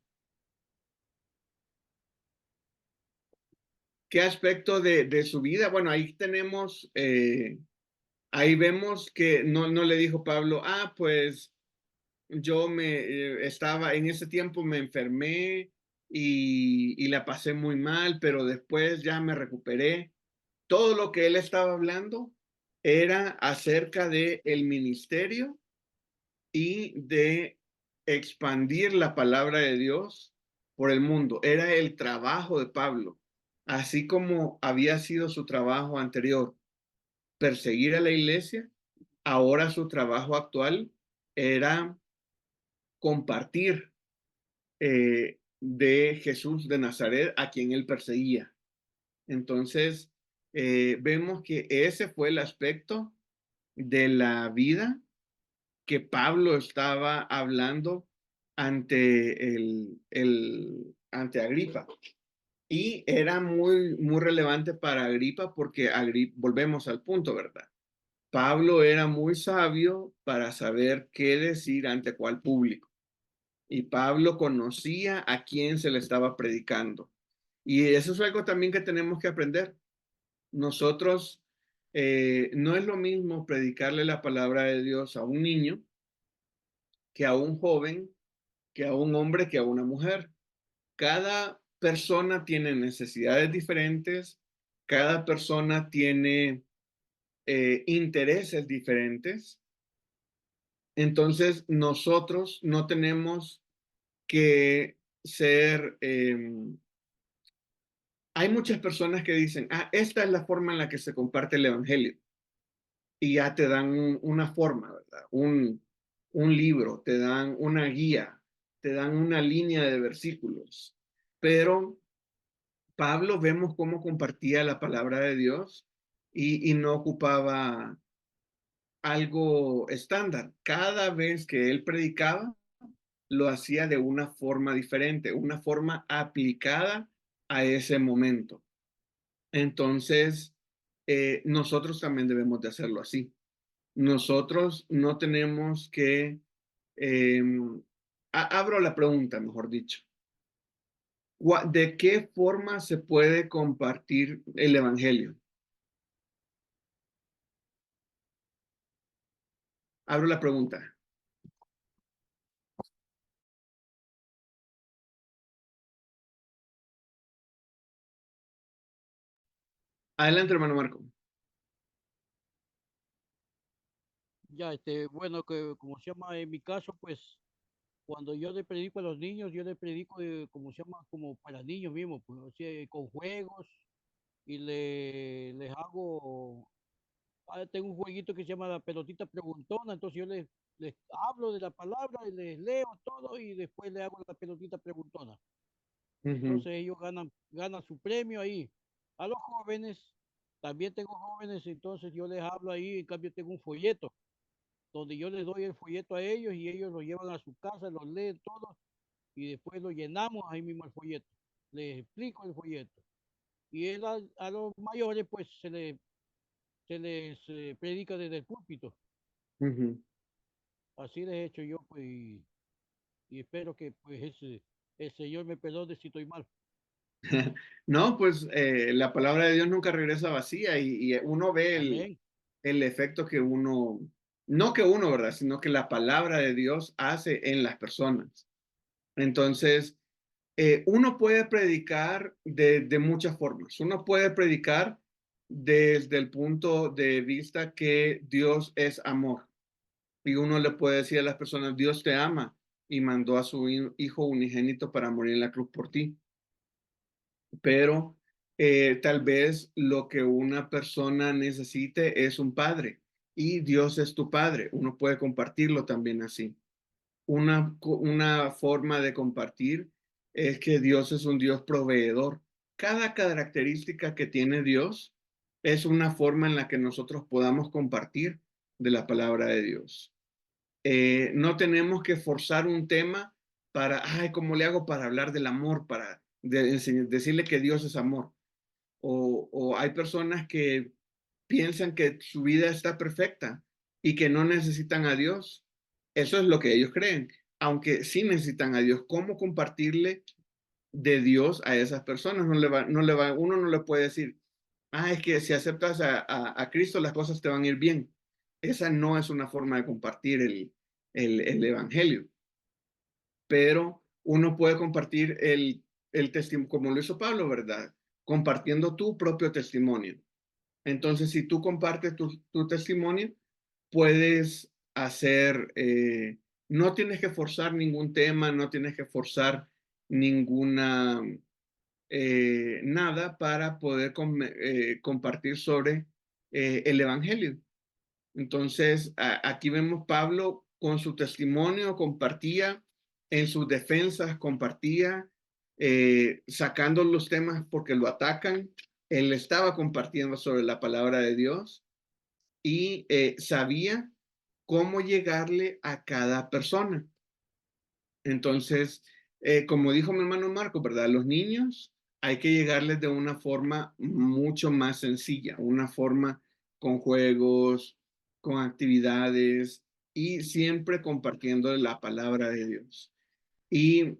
¿Qué aspecto de su vida? Bueno, ahí tenemos, ahí vemos que no le dijo Pablo, pues yo estaba, en ese tiempo me enfermé y la pasé muy mal, pero después ya me recuperé. Todo lo que él estaba hablando era acerca de el ministerio y de expandir la palabra de Dios por el mundo. Era el trabajo de Pablo, así como había sido su trabajo anterior, perseguir a la iglesia. Ahora su trabajo actual era compartir de Jesús de Nazaret a quien él perseguía. Entonces, vemos que ese fue el aspecto de la vida que Pablo estaba hablando ante ante Agripa. Y era muy relevante para Agripa porque volvemos al punto, ¿verdad? Pablo era muy sabio para saber qué decir ante cuál público. Y Pablo conocía a quién se le estaba predicando. Y eso es algo también que tenemos que aprender. Nosotros, no es lo mismo predicarle la palabra de Dios a un niño que a un joven, que a un hombre, que a una mujer. Cada persona tiene necesidades diferentes, cada persona tiene intereses diferentes. Entonces, nosotros no tenemos que ser... hay muchas personas que dicen, esta es la forma en la que se comparte el evangelio. Y ya te dan una forma, ¿verdad? Un libro, te dan una guía, te dan una línea de versículos. Pero Pablo vemos cómo compartía la palabra de Dios y no ocupaba algo estándar. Cada vez que él predicaba, lo hacía de una forma diferente, una forma aplicada a ese momento. Entonces, nosotros también debemos de hacerlo así. Nosotros no tenemos que, abro la pregunta, mejor dicho. ¿De qué forma se puede compartir el evangelio? Abro la pregunta. Adelante, hermano Marco.
Ya, bueno, que como se llama en mi caso, pues cuando yo le predico a los niños, yo le predico, como se llama, como para niños mismos, pues, o sea, con juegos y les hago, tengo un jueguito que se llama la pelotita preguntona, entonces yo les hablo de la palabra y les leo todo y después le hago la pelotita preguntona. Entonces ellos ganan su premio ahí. A los jóvenes, también tengo jóvenes, entonces yo les hablo ahí, en cambio tengo un folleto donde yo les doy el folleto a ellos y ellos lo llevan a su casa, lo leen todo y después lo llenamos ahí mismo el folleto. Les explico el folleto. Y a los mayores pues se les predica desde el púlpito. Así les he hecho yo pues y espero que pues el Señor me perdone si estoy mal.
No, pues la palabra de Dios nunca regresa vacía y uno ve
Amén.
el efecto que uno, no que uno, ¿verdad? Sino que la palabra de Dios hace en las personas. Entonces, uno puede predicar de muchas formas. Uno puede predicar desde el punto de vista que Dios es amor. Y uno le puede decir a las personas, Dios te ama y mandó a su hijo unigénito para morir en la cruz por ti. Pero tal vez lo que una persona necesite es un padre y Dios es tu padre. Uno puede compartirlo también así. Una forma de compartir es que Dios es un Dios proveedor. Cada característica que tiene Dios es una forma en la que nosotros podamos compartir de la palabra de Dios. No tenemos que forzar un tema para, ay, ¿cómo le hago para hablar del amor? Para decirle que Dios es amor. O hay personas que piensan que su vida está perfecta y que no necesitan a Dios. Eso es lo que ellos creen, aunque sí necesitan a Dios. ¿Cómo compartirle de Dios a esas personas? Uno no le puede decir, es que si aceptas a Cristo las cosas te van a ir bien. Esa no es una forma de compartir el evangelio. Pero uno puede compartir el testimonio, como lo hizo Pablo, ¿verdad? Compartiendo tu propio testimonio. Entonces, si tú compartes tu testimonio, puedes hacer, no tienes que forzar ningún tema, no tienes que forzar ninguna, nada para poder compartir sobre el Evangelio. Entonces, aquí vemos Pablo con su testimonio, compartía en sus defensas, compartía, sacando los temas porque lo atacan. Él estaba compartiendo sobre la palabra de Dios y sabía cómo llegarle a cada persona. Entonces, como dijo mi hermano Marco, ¿verdad? Los niños hay que llegarles de una forma mucho más sencilla, una forma con juegos, con actividades y siempre compartiendo la palabra de Dios. Y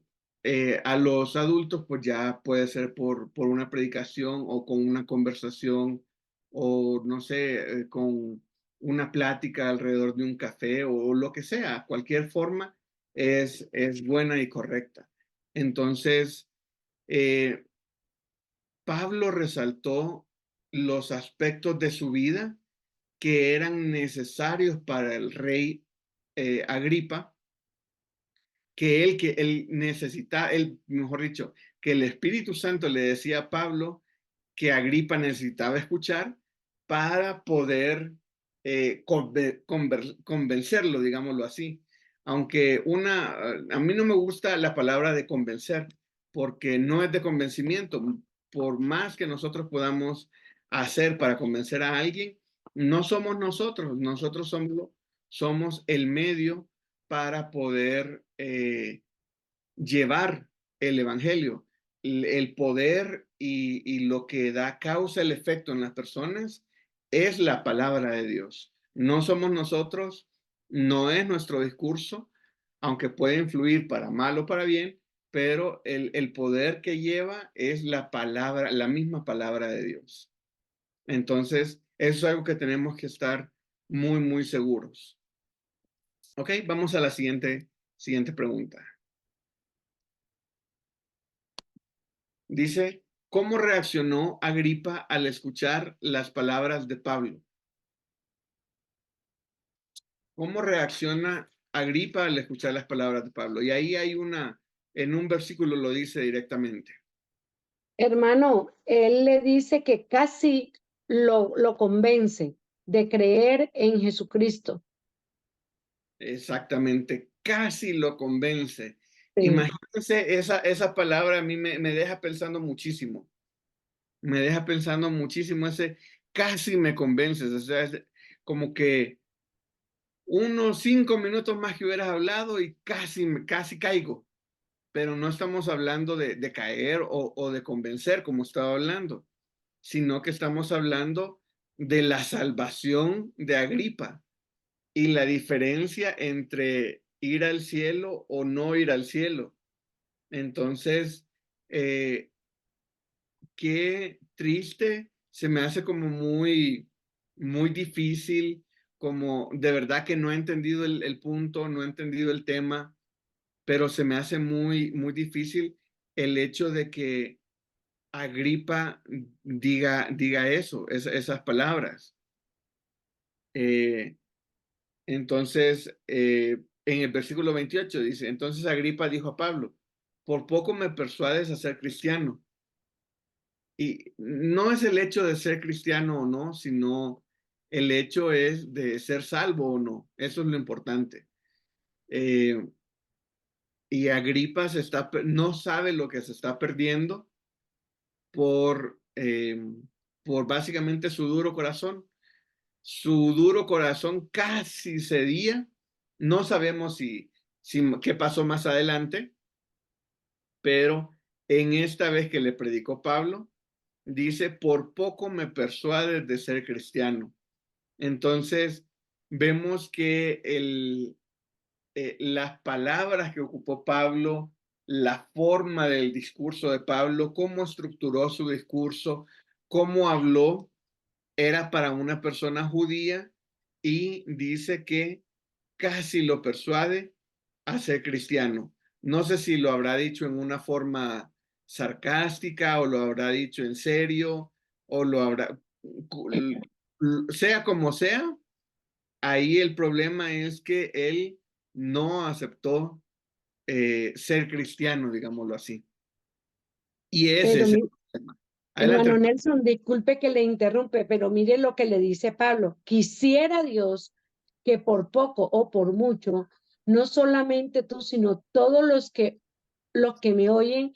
a los adultos, pues ya puede ser por una predicación o con una conversación o no sé, con una plática alrededor de un café o lo que sea, cualquier forma es buena y correcta. Entonces, eh, Pablo resaltó los aspectos de su vida que eran necesarios para el rey Agripa, que él necesitaba, mejor dicho, que el Espíritu Santo le decía a Pablo que Agripa necesitaba escuchar para poder convencerlo, digámoslo así. Aunque a mí no me gusta la palabra de convencer, porque no es de convencimiento. Por más que nosotros podamos hacer para convencer a alguien, no somos nosotros somos el medio para poder llevar el evangelio. El poder y lo que da causa el efecto en las personas es la palabra de Dios. No somos nosotros, no es nuestro discurso, aunque puede influir para mal o para bien, pero el poder que lleva es la palabra, la misma palabra de Dios. Entonces, eso es algo que tenemos que estar muy, muy seguros. Ok, vamos a la siguiente pregunta. Dice, ¿cómo reaccionó Agripa al escuchar las palabras de Pablo? ¿Cómo reacciona Agripa al escuchar las palabras de Pablo? Y ahí hay en un versículo lo dice directamente.
Hermano, él le dice que casi lo convence de creer en Jesucristo.
Exactamente, casi lo convence.
Sí.
Imagínense, esa palabra a mí me deja pensando muchísimo. Me deja pensando muchísimo ese casi me convences. O sea, es como que unos 5 minutos más que hubieras hablado y casi caigo. Pero no estamos hablando de caer o de convencer, como estaba hablando, sino que estamos hablando de la salvación de Agripa y la diferencia entre ir al cielo o no ir al cielo. Entonces, qué triste, se me hace como muy, muy difícil, como de verdad que no he entendido el punto, no he entendido el tema, pero se me hace muy, muy difícil el hecho de que Agripa diga eso, esas palabras. Entonces, en el versículo 28 dice, entonces Agripa dijo a Pablo, por poco me persuades a ser cristiano. Y no es el hecho de ser cristiano o no, sino el hecho es de ser salvo o no. Eso es lo importante. Y Agripa no sabe lo que se está perdiendo por básicamente su duro corazón. Su duro corazón casi cedía. No sabemos qué pasó más adelante, pero en esta vez que le predicó Pablo, dice, por poco me persuades de ser cristiano. Entonces, vemos que las palabras que ocupó Pablo, la forma del discurso de Pablo, cómo estructuró su discurso, cómo habló, era para una persona judía y dice que casi lo persuade a ser cristiano. No sé si lo habrá dicho en una forma sarcástica o lo habrá dicho en serio o lo habrá, sea como sea, ahí el problema es que él no aceptó ser cristiano, digámoslo así. Y ese
Pero
es el problema. Adelante.
hermano Nelson, disculpe que le interrumpe, pero mire lo que le dice Pablo. Quisiera Dios que por poco o por mucho, no solamente tú, sino todos los que me oyen,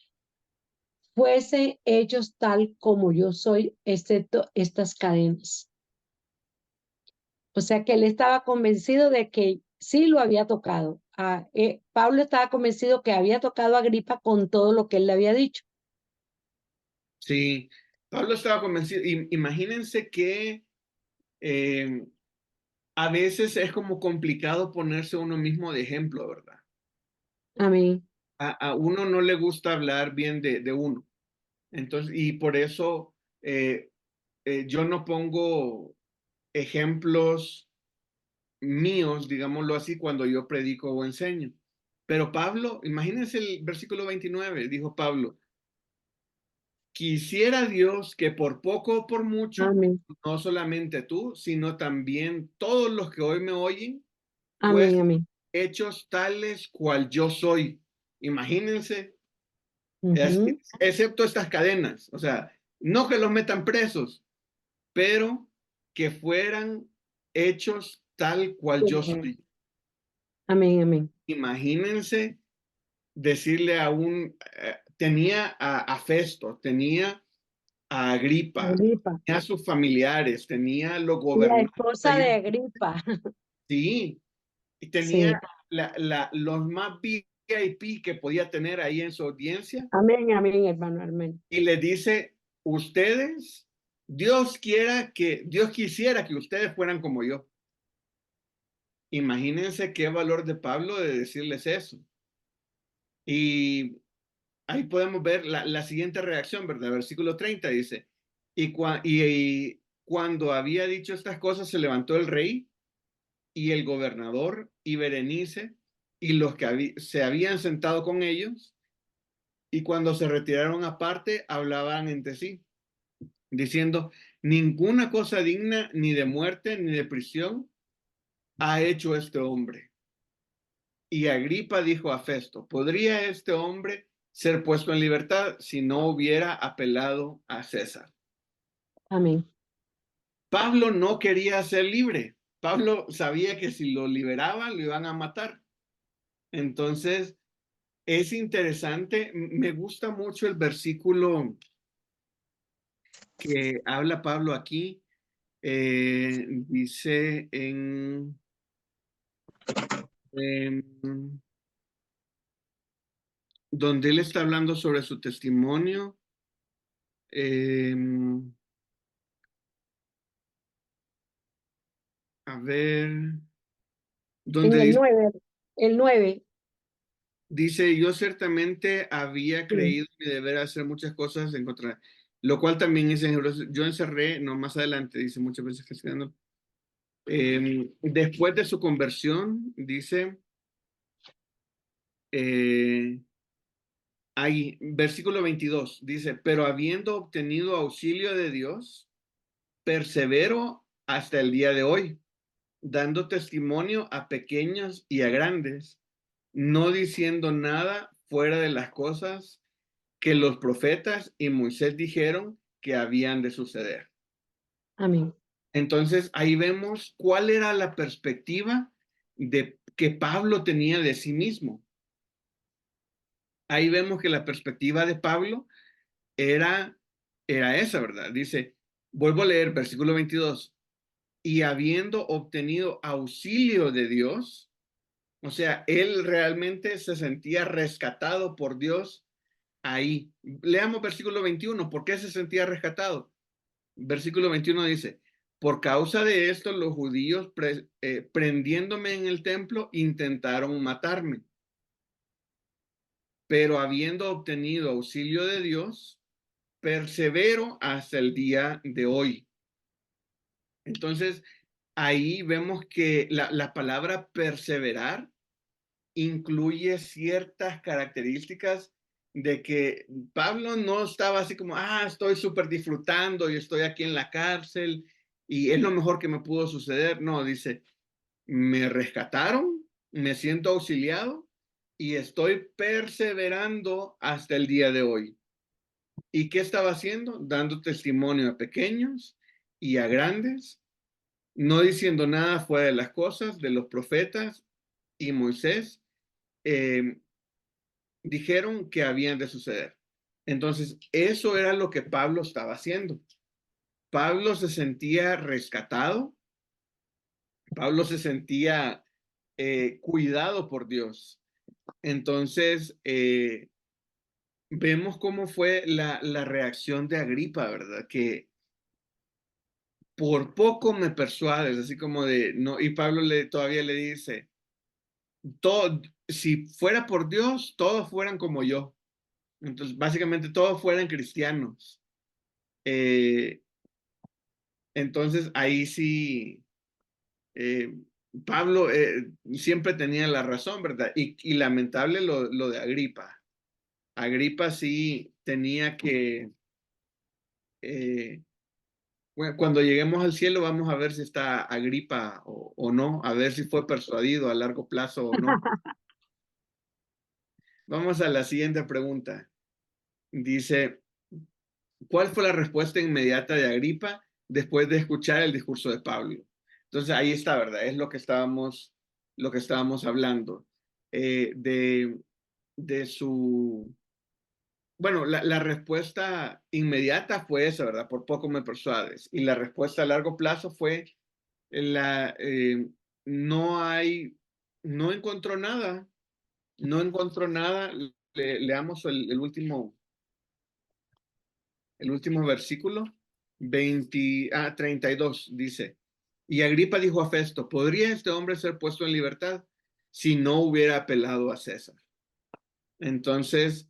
fuesen hechos tal como yo soy, excepto estas cadenas. O sea que él estaba convencido de que sí lo había tocado. Pablo estaba convencido que había tocado a Agripa con todo lo que él le había dicho.
Sí, Pablo estaba convencido. Imagínense que a veces es como complicado ponerse uno mismo de ejemplo, ¿verdad?
Amén.
A uno no le gusta hablar bien de uno. Entonces, y por eso yo no pongo ejemplos míos, digámoslo así, cuando yo predico o enseño. Pero Pablo, imagínense el versículo 29, dijo Pablo, quisiera Dios que por poco o por mucho,
Amén.
no solamente tú, sino también todos los que hoy me oyen,
Amén, amén.
hechos tales cual yo soy. Imagínense,
Ujú.
excepto estas cadenas, o sea, no que los metan presos, pero que fueran hechos tal cual yo soy.
Amén, amén.
Imagínense decirle tenía a Festo, tenía a Agripa,
Agripa,
tenía a sus familiares, tenía a los
la
gobernantes,
esposa de Agripa.
sí, y tenía
Sí.
los más VIP que podía tener ahí en su audiencia
Amén, amén, hermano, amén.
y le dice, ustedes, Dios quisiera que ustedes fueran como yo. Imagínense qué valor de Pablo de decirles eso. Y ahí podemos ver la siguiente reacción, ¿verdad? Versículo 30 dice, y cuando había dicho estas cosas, se levantó el rey y el gobernador y Berenice y los que se habían sentado con ellos, y cuando se retiraron aparte, hablaban entre sí, diciendo, ninguna cosa digna ni de muerte ni de prisión ha hecho este hombre. Y Agripa dijo a Festo, ¿podría este hombre ser puesto en libertad si no hubiera apelado a César?
Amén.
Pablo no quería ser libre. Pablo sabía que si lo liberaban, lo iban a matar. Entonces, es interesante. Me gusta mucho el versículo que habla Pablo aquí. Dice donde él está hablando sobre su testimonio. A ver, donde
En el
dice,
9, el 9.
dice, yo ciertamente había creído mi deber hacer muchas cosas en contra, lo cual también es en Hebreos. Yo encerré, no más adelante, dice muchas veces que después de su conversión, dice, ahí, versículo 22, dice, pero habiendo obtenido auxilio de Dios, persevero hasta el día de hoy, dando testimonio a pequeños y a grandes, no diciendo nada fuera de las cosas que los profetas y Moisés dijeron que habían de suceder.
Amén.
Entonces ahí vemos cuál era la perspectiva que Pablo tenía de sí mismo. Ahí vemos que la perspectiva de Pablo era esa, ¿verdad? Dice, vuelvo a leer versículo 22, y habiendo obtenido auxilio de Dios, o sea, él realmente se sentía rescatado por Dios ahí. Leamos versículo 21, ¿por qué se sentía rescatado? Versículo 21 dice, por causa de esto los judíos prendiéndome en el templo intentaron matarme, pero habiendo obtenido auxilio de Dios, persevero hasta el día de hoy. Entonces, ahí vemos que la palabra perseverar incluye ciertas características de que Pablo no estaba así como, estoy súper disfrutando y estoy aquí en la cárcel y es lo mejor que me pudo suceder. No, dice, me rescataron, me siento auxiliado y estoy perseverando hasta el día de hoy. ¿Y qué estaba haciendo? Dando testimonio a pequeños y a grandes, no diciendo nada fuera de las cosas de los profetas y Moisés dijeron que habían de suceder. Entonces, eso era lo que Pablo estaba haciendo. Pablo se sentía rescatado, Pablo se sentía cuidado por Dios. Entonces, vemos cómo fue la reacción de Agripa, ¿verdad? Que por poco me persuades, así como de, no, y Pablo todavía le dice, si fuera por Dios, todos fueran como yo. Entonces, básicamente todos fueran cristianos. Entonces, ahí sí, Pablo siempre tenía la razón, ¿verdad? Y lamentable lo de Agripa. Agripa sí tenía que, bueno, cuando lleguemos al cielo vamos a ver si está Agripa o no, a ver si fue persuadido a largo plazo o no. Vamos a la siguiente pregunta. Dice, ¿cuál fue la respuesta inmediata de Agripa después de escuchar el discurso de Pablo? Entonces ahí está, ¿verdad? Es lo que estábamos hablando. De su... Bueno, la respuesta inmediata fue esa, ¿verdad? Por poco me persuades. Y la respuesta a largo plazo fue no encontró nada no encontró nada. Leamos el último versículo, 32, dice, y Agripa dijo a Festo, ¿podría este hombre ser puesto en libertad si no hubiera apelado a César? Entonces,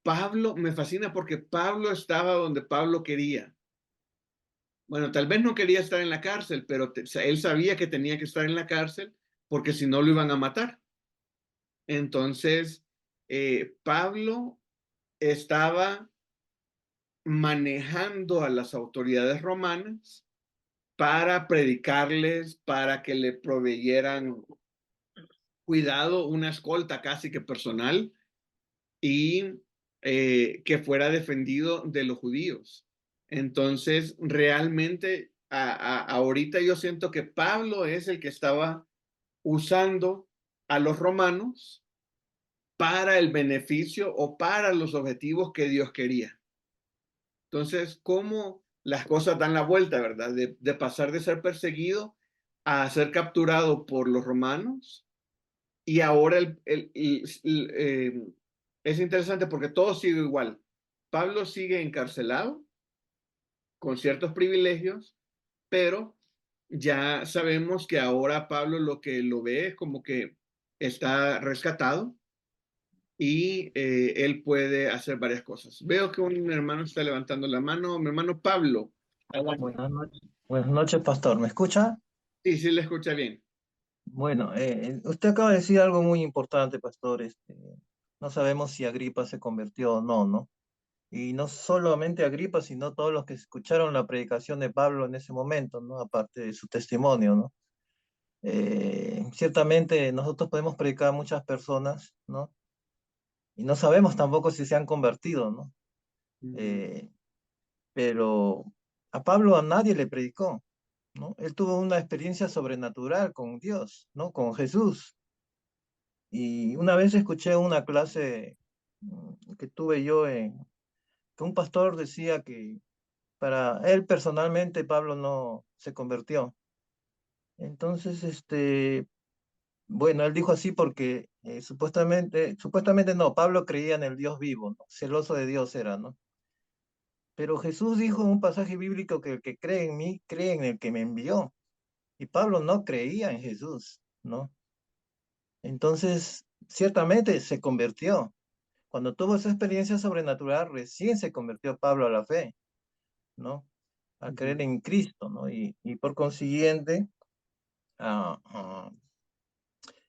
Pablo, me fascina porque Pablo estaba donde Pablo quería. Bueno, tal vez no quería estar en la cárcel, pero él sabía que tenía que estar en la cárcel porque si no lo iban a matar. Entonces, Pablo estaba manejando a las autoridades romanas para predicarles, para que le proveyeran cuidado, una escolta casi que personal, y que fuera defendido de los judíos. Entonces, realmente, ahorita yo siento que Pablo es el que estaba usando a los romanos para el beneficio o para los objetivos que Dios quería. Entonces, ¿cómo las cosas dan la vuelta, verdad? De pasar de ser perseguido a ser capturado por los romanos. Y ahora es interesante porque todo sigue igual. Pablo sigue encarcelado con ciertos privilegios, pero ya sabemos que ahora Pablo lo que lo ve es como que está rescatado y él puede hacer varias cosas. Veo que un hermano está levantando la mano. Mi hermano Pablo.
Buenas noches, pastor. ¿Me escucha?
Sí, sí le escucha bien.
Bueno, usted acaba de decir algo muy importante, pastor. No sabemos si Agripa se convirtió o no, ¿no? Y no solamente Agripa, sino todos los que escucharon la predicación de Pablo en ese momento, ¿no? Aparte de su testimonio, ¿no? Ciertamente nosotros podemos predicar a muchas personas, ¿no? Y no sabemos tampoco si se han convertido, ¿no? Pero a Pablo a nadie le predicó, ¿no? Él tuvo una experiencia sobrenatural con Dios, ¿no? Con Jesús. Y una vez escuché una clase que tuve yo que un pastor decía que para él personalmente Pablo no se convirtió. Entonces, bueno, él dijo así porque supuestamente no, Pablo creía en el Dios vivo, ¿no? Celoso de Dios era, ¿no? Pero Jesús dijo en un pasaje bíblico que el que cree en mí, cree en el que me envió. Y Pablo no creía en Jesús, ¿no? Entonces, ciertamente se convirtió. Cuando tuvo esa experiencia sobrenatural, recién se convirtió Pablo a la fe, ¿no? A creer en Cristo, ¿no? Y por consiguiente,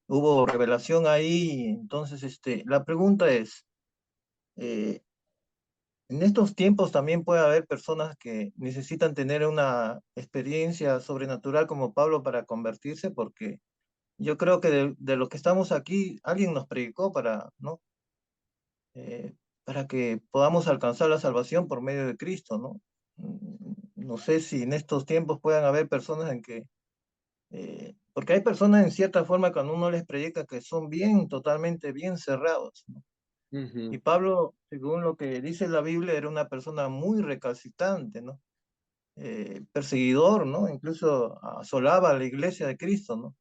hubo revelación ahí. Entonces, la pregunta es, en estos tiempos también puede haber personas que necesitan tener una experiencia sobrenatural como Pablo para convertirse, porque yo creo que de los que estamos aquí, alguien nos predicó para, ¿no? Para que podamos alcanzar la salvación por medio de Cristo, ¿no? No sé si en estos tiempos puedan haber personas en que, porque hay personas en cierta forma cuando uno les predica que son totalmente bien cerrados, ¿no? Y Pablo, según lo que dice la Biblia, era una persona muy recalcitrante, ¿no? Perseguidor, ¿no? Incluso asolaba a la iglesia de Cristo, ¿no?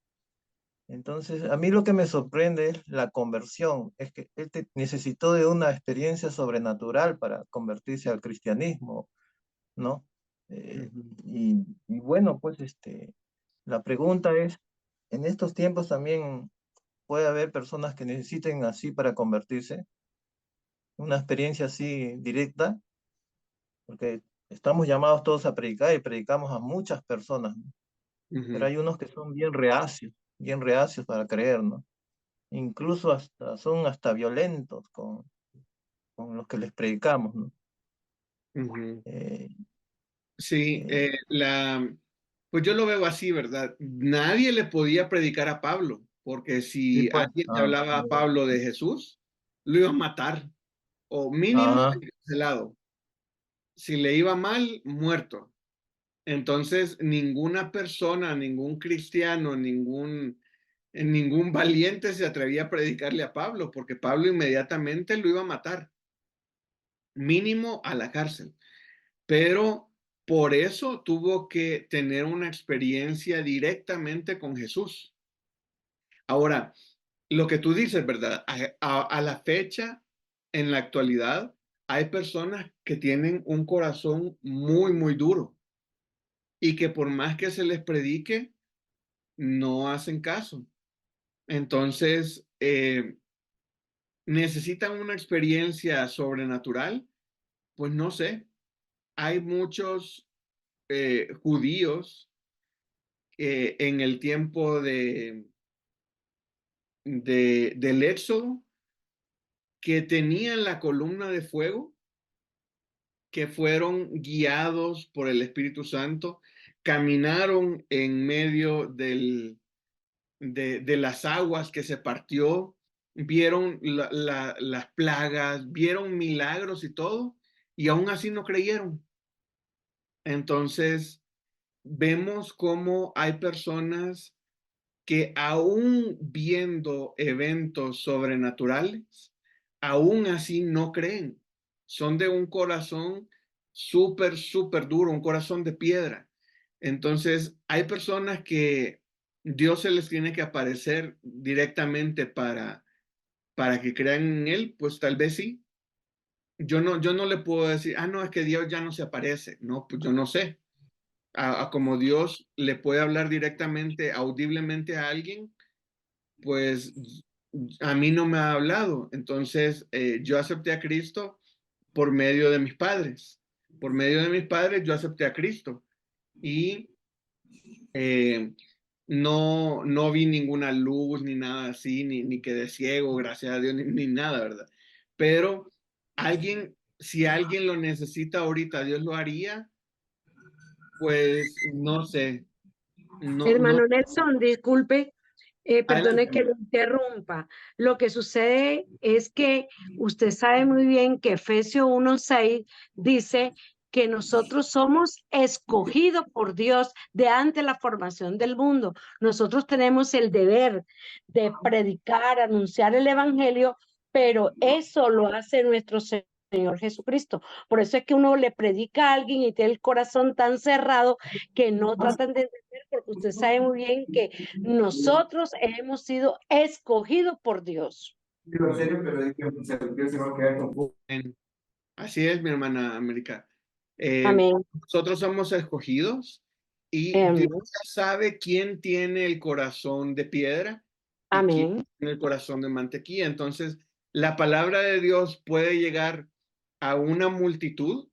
Entonces, a mí lo que me sorprende es la conversión, es que él necesitó de una experiencia sobrenatural para convertirse al cristianismo, ¿no? Y bueno, pues la pregunta es, en estos tiempos también puede haber personas que necesiten así para convertirse, una experiencia así directa, porque estamos llamados todos a predicar y predicamos a muchas personas, ¿no? Pero hay unos que son bien reacios para creer, ¿no? Incluso son hasta violentos con los que les predicamos, ¿no?
Sí, pues yo lo veo así, ¿verdad? Nadie le podía predicar a Pablo, porque
Sí,
si
pues.
alguien le hablaba a Pablo de Jesús, lo iban a matar, o mínimo encarcelado. Si le iba mal, muerto. Entonces, ninguna persona, ningún cristiano, ningún valiente se atrevía a predicarle a Pablo, porque Pablo inmediatamente lo iba a matar, mínimo a la cárcel. Pero por eso tuvo que tener una experiencia directamente con Jesús. Ahora, lo que tú dices, ¿verdad? A la fecha, en la actualidad, hay personas que tienen un corazón muy, muy duro y que por más que se les predique, no hacen caso. Entonces, necesitan una experiencia sobrenatural. Pues no sé, hay muchos judíos en el tiempo del Éxodo que tenían la columna de fuego, que fueron guiados por el Espíritu Santo, caminaron en medio de las aguas que se partió, vieron las plagas, vieron milagros y todo, y aún así no creyeron. Entonces, vemos cómo hay personas que aún viendo eventos sobrenaturales, aún así no creen. Son de un corazón súper, súper duro, un corazón de piedra. Entonces, hay personas que Dios se les tiene que aparecer directamente para que crean en Él, pues tal vez sí. Yo no le puedo decir, no, es que Dios ya no se aparece. No, pues yo no sé. A como Dios le puede hablar directamente, audiblemente a alguien, pues a mí no me ha hablado. Entonces, yo acepté a Cristo por medio de mis padres. Por medio de mis padres, yo acepté a Cristo. Y no vi ninguna luz, ni nada así, ni quedé ciego, gracias a Dios, ni nada, ¿verdad? Pero si alguien lo necesita ahorita, Dios lo haría, pues no sé. No,
Hermano Nelson, disculpe, perdone que
adelante.
lo interrumpa. Lo que sucede es que usted sabe muy bien que Efesios 1:6 dice que nosotros somos escogidos por Dios de antes la formación del mundo. Nosotros tenemos el deber de predicar, anunciar el evangelio, pero eso lo hace nuestro Señor Jesucristo. Por eso es que uno le predica a alguien y tiene el corazón tan cerrado que no tratan de entender, porque usted sabe muy bien que nosotros hemos sido escogidos por Dios.
Así es, mi hermana América.
Amén.
Nosotros somos escogidos y
Amén.
Dios ya sabe quién tiene el corazón de piedra y quién
Amén.
tiene el corazón de mantequilla. Entonces, la palabra de Dios puede llegar a una multitud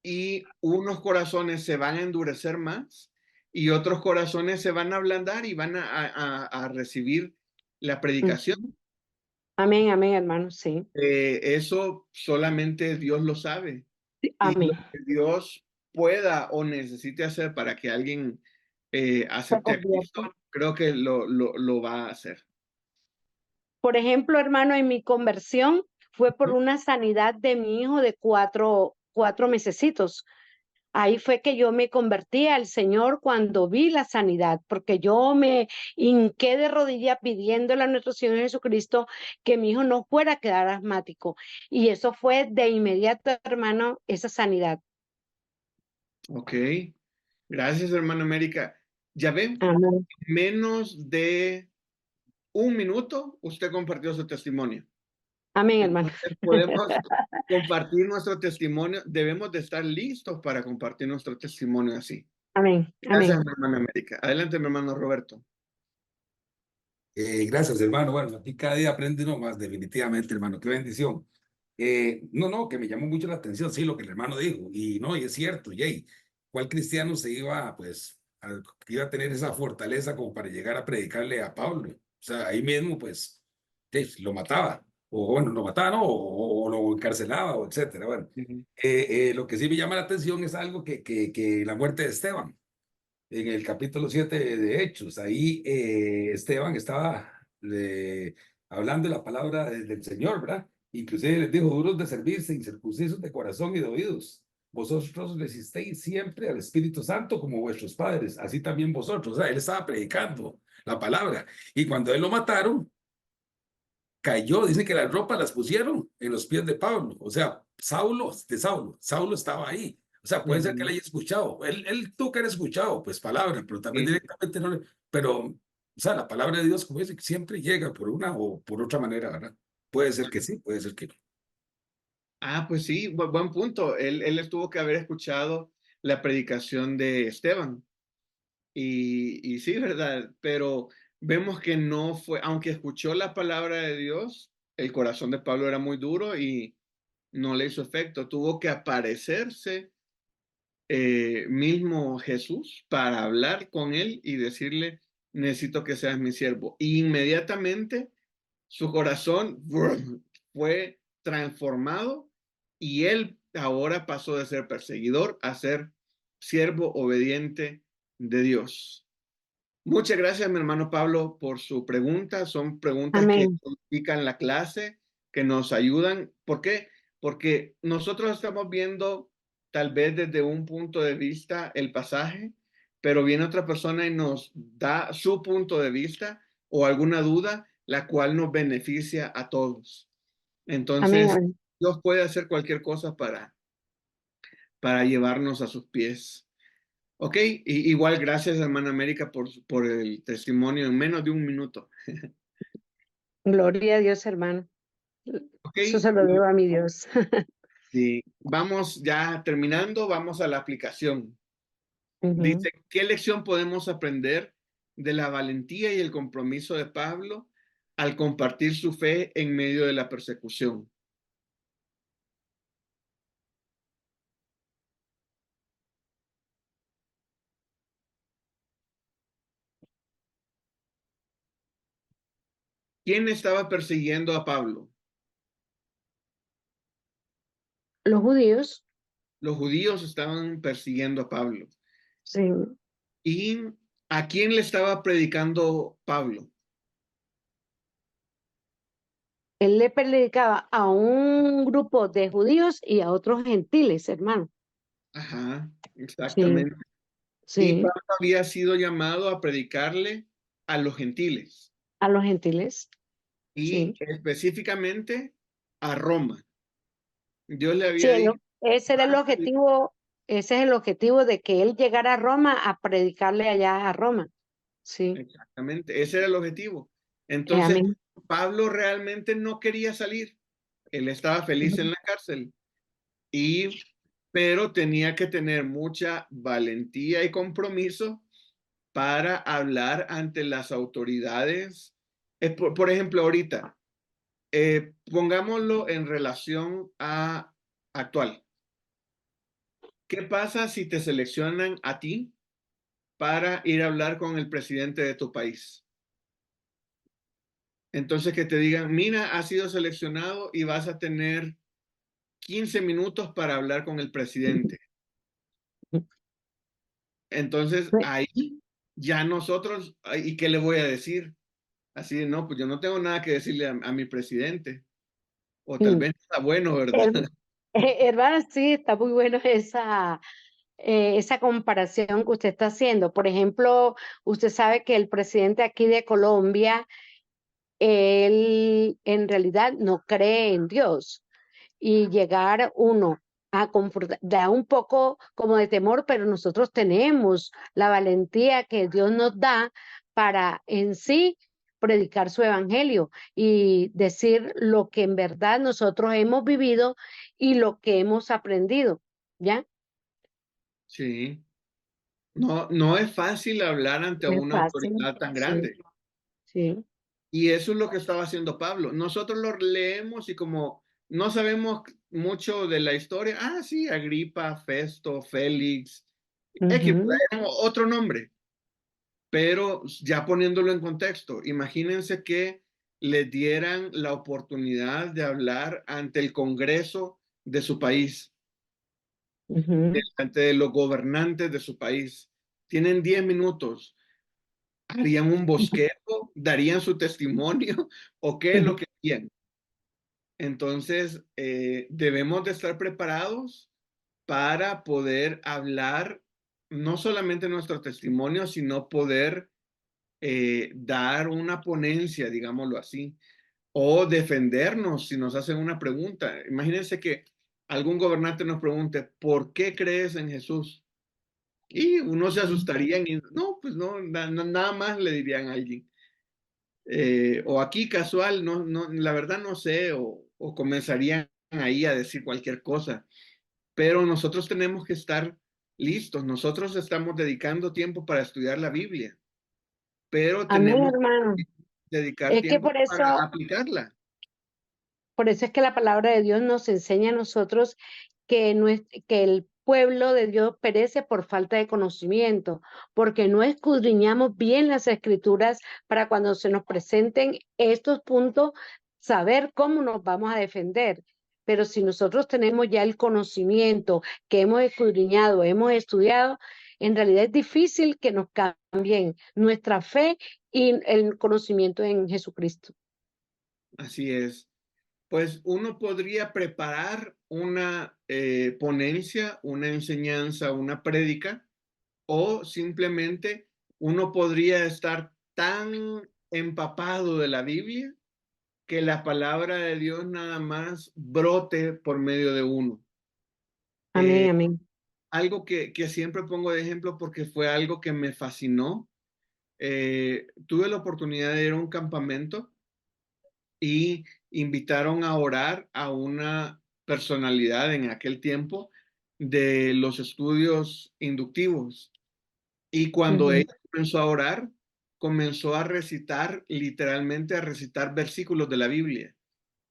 y unos corazones se van a endurecer más y otros corazones se van a ablandar y van a recibir la predicación.
Amén, amén, hermano, sí.
Eso solamente Dios lo sabe. Y lo
Amén.
que Dios pueda o necesite hacer para que alguien
Se
acepte a Cristo,
convierte.
creo que lo va a hacer.
Por ejemplo, hermano, en mi conversión fue por una sanidad de mi hijo de cuatro mesecitos. Ahí fue que yo me convertí al Señor cuando vi la sanidad, porque yo me hinqué de rodillas pidiéndole a nuestro Señor Jesucristo que mi hijo no fuera a quedar asmático. Y eso fue de inmediato, hermano, esa sanidad.
Ok. Gracias, hermano América. Ya ven,
Amén.
menos de un minuto usted compartió su testimonio.
Amén, hermano.
Entonces podemos compartir nuestro testimonio. Debemos de estar listos para compartir nuestro testimonio así.
Amén.
Gracias,
Amén.
mi hermano América. Adelante, mi hermano Roberto.
Gracias, hermano. Bueno, aquí cada día aprende uno más, definitivamente, hermano. Qué bendición. No, que me llamó mucho la atención, sí, lo que el hermano dijo. Y no, y es cierto, Jay. ¿Cuál cristiano se iba, pues, iba a tener esa fortaleza como para llegar a predicarle a Pablo? O sea, ahí mismo, pues, lo mataba. O bueno, lo mataba, ¿no? O lo encarcelaba, o etcétera. Bueno, lo que sí me llama la atención es algo que la muerte de Esteban en el capítulo 7 de Hechos. Ahí Esteban estaba hablando de la palabra del Señor, ¿verdad? Inclusive les dijo, duros de servirse, incircuncisos de corazón y de oídos. Vosotros resisteis siempre al Espíritu Santo como vuestros padres, así también vosotros. O sea, él estaba predicando la palabra. Y cuando él lo mataron, cayó, dice que las ropas las pusieron en los pies de Pablo. O sea, Saulo estaba ahí. O sea, puede ser que le haya escuchado. Él tuvo que haber escuchado, pues, palabra, pero también
Sí.
directamente no le... Pero O sea, la palabra de Dios, como dice, siempre llega por una o por otra manera, ¿verdad? Puede ser que sí, puede ser que no.
Ah, pues sí, buen punto. Él tuvo que haber escuchado la predicación de Esteban. Y sí, ¿verdad? Pero vemos que no fue, aunque escuchó la palabra de Dios, el corazón de Pablo era muy duro y no le hizo efecto. Tuvo que aparecerse mismo Jesús para hablar con él y decirle, necesito que seas mi siervo. Y inmediatamente su corazón fue transformado y él ahora pasó de ser perseguidor a ser siervo obediente de Dios. Muchas gracias, mi hermano Pablo, por su pregunta. Son preguntas que
Amén.
explican la clase, que nos ayudan. ¿Por qué? Porque nosotros estamos viendo tal vez desde un punto de vista el pasaje, pero viene otra persona y nos da su punto de vista o alguna duda, la cual nos beneficia a todos.
Amén.
Entonces,
Amén.
Dios puede hacer cualquier cosa para llevarnos a sus pies. Ok, igual gracias, hermana América, por el testimonio en menos de un minuto.
Gloria a Dios, hermano.
Ok,
Eso se lo debo a mi Dios.
sí, vamos ya terminando, vamos a la aplicación.
Ujú.
Dice, ¿qué lección podemos aprender de la valentía y el compromiso de Pablo al compartir su fe en medio de la persecución? ¿Quién estaba persiguiendo a Pablo?
Los judíos,
Los judíos estaban persiguiendo a Pablo.
sí,
¿Y a quién le estaba predicando Pablo?
él le predicaba a un grupo de judíos y a otros gentiles, hermano.
Ajá,
Sí,
exactamente. Y
sí,
Pablo había sido llamado a predicarle a los gentiles
a los gentiles,
y
sí.
específicamente a Roma. Dios le
Sí,
había dicho,
ese era el objetivo, ese es el objetivo de que él llegara a Roma a predicarle allá a Roma. Sí,
exactamente, ese era el objetivo. Entonces,
amén.
Pablo realmente no quería salir. Él estaba feliz en la cárcel y pero tenía que tener mucha valentía y compromiso para hablar ante las autoridades. Por ejemplo, ahorita, pongámoslo en relación a actual. ¿Qué pasa si te seleccionan a ti para ir a hablar con el presidente de tu país? Entonces que te digan, mira, has sido seleccionado y vas a tener 15 minutos para hablar con el presidente. Entonces ahí ya nosotros, ¿y qué le voy a decir? Así, no, pues yo no tengo nada que decirle a mi presidente. O tal vez está bueno, ¿verdad?
Her- Hermano, sí, está muy bueno esa comparación que usted está haciendo. Por ejemplo, usted sabe que el presidente aquí de Colombia, él en realidad no cree en Dios. Y llegar uno a confrontar, da un poco como de temor, pero nosotros tenemos la valentía que Dios nos da para en sí predicar su evangelio y decir lo que en verdad nosotros hemos vivido y lo que hemos aprendido, ¿ya?
Sí. No, no es fácil hablar ante
No es
una
fácil,
autoridad tan
sí,
grande.
sí.
Y eso es lo que estaba haciendo Pablo. Nosotros lo leemos y como no sabemos mucho de la historia, ah, sí, Agripa, Festo, Félix, X,
Ujú,
otro nombre. Pero ya poniéndolo en contexto, imagínense que le dieran la oportunidad de hablar ante el Congreso de su país,
ujú,
ante los gobernantes de su país. Tienen 10 minutos. ¿Harían un bosquejo? ¿Darían su testimonio? ¿O qué es lo
ujú,
que harían? Entonces, debemos de estar preparados para poder hablar no solamente nuestro testimonio, sino poder dar una ponencia, digámoslo así, o defendernos si nos hacen una pregunta. Imagínense que algún gobernante nos pregunte, ¿por qué crees en Jesús? Y uno se asustaría y no, pues no, nada más le dirían a alguien. o aquí casual, la verdad no sé, o comenzarían ahí a decir cualquier cosa, pero nosotros tenemos que estar listos. Nosotros estamos dedicando tiempo para estudiar la Biblia, pero
Amén,
tenemos
hermano.
que dedicar
Es que
tiempo para aplicarla.
por eso es que la palabra de Dios nos enseña a nosotros que el pueblo de Dios perece por falta de conocimiento, porque no escudriñamos bien las escrituras para cuando se nos presenten estos puntos, saber cómo nos vamos a defender. Pero si nosotros tenemos ya el conocimiento que hemos escudriñado, hemos estudiado, en realidad es difícil que nos cambien nuestra fe y el conocimiento en Jesucristo.
Así es. Pues uno podría preparar una ponencia, una enseñanza, una prédica, o simplemente uno podría estar tan empapado de la Biblia que la palabra de Dios nada más brote por medio de uno.
Amén, amén.
Algo que siempre pongo de ejemplo porque fue algo que me fascinó. Tuve la oportunidad de ir a un campamento y invitaron a orar a una personalidad en aquel tiempo de los estudios inductivos. Y cuando ella comenzó a orar, comenzó a recitar, literalmente a recitar versículos de la Biblia.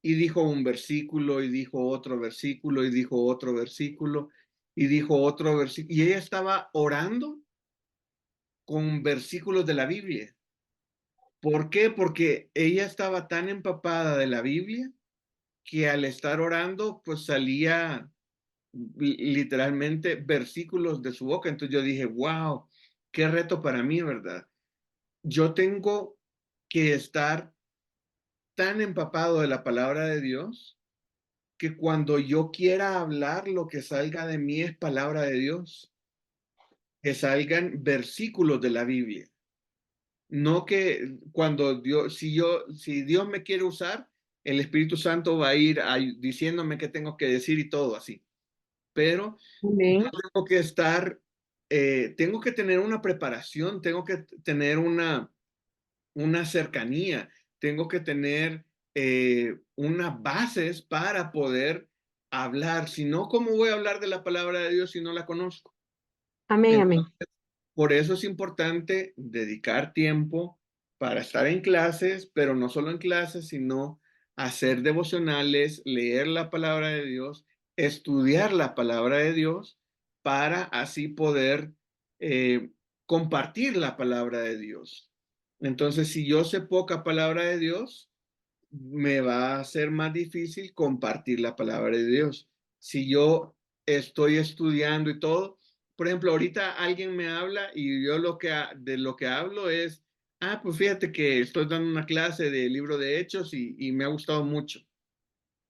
Y dijo un versículo, y dijo otro versículo, y dijo otro versículo, y dijo otro versículo. Y ella estaba orando con versículos de la Biblia. ¿Por qué? Porque ella estaba tan empapada de la Biblia que al estar orando, pues salía literalmente versículos de su boca. Entonces yo dije, wow, qué reto para mí, ¿verdad? Yo tengo que estar tan empapado de la palabra de Dios que cuando yo quiera hablar, lo que salga de mí es palabra de Dios, que salgan versículos de la Biblia. No que cuando Dios, si Dios me quiere usar, el Espíritu Santo va a ir diciéndome qué tengo que decir y todo así. Pero
Amén.
yo tengo que estar, tengo que tener una preparación, tengo que tener una cercanía, tengo que tener unas bases para poder hablar. Si no, ¿cómo voy a hablar de la palabra de Dios si no la conozco?
Amén, amén.
Entonces, por eso es importante dedicar tiempo para estar en clases, pero no solo en clases, sino hacer devocionales, leer la palabra de Dios, estudiar la palabra de Dios para así poder compartir la palabra de Dios. Entonces, si yo sé poca palabra de Dios, me va a ser más difícil compartir la palabra de Dios. Si yo estoy estudiando y todo, por ejemplo, ahorita alguien me habla y yo de lo que hablo es, pues fíjate que estoy dando una clase de libro de Hechos y me ha gustado mucho.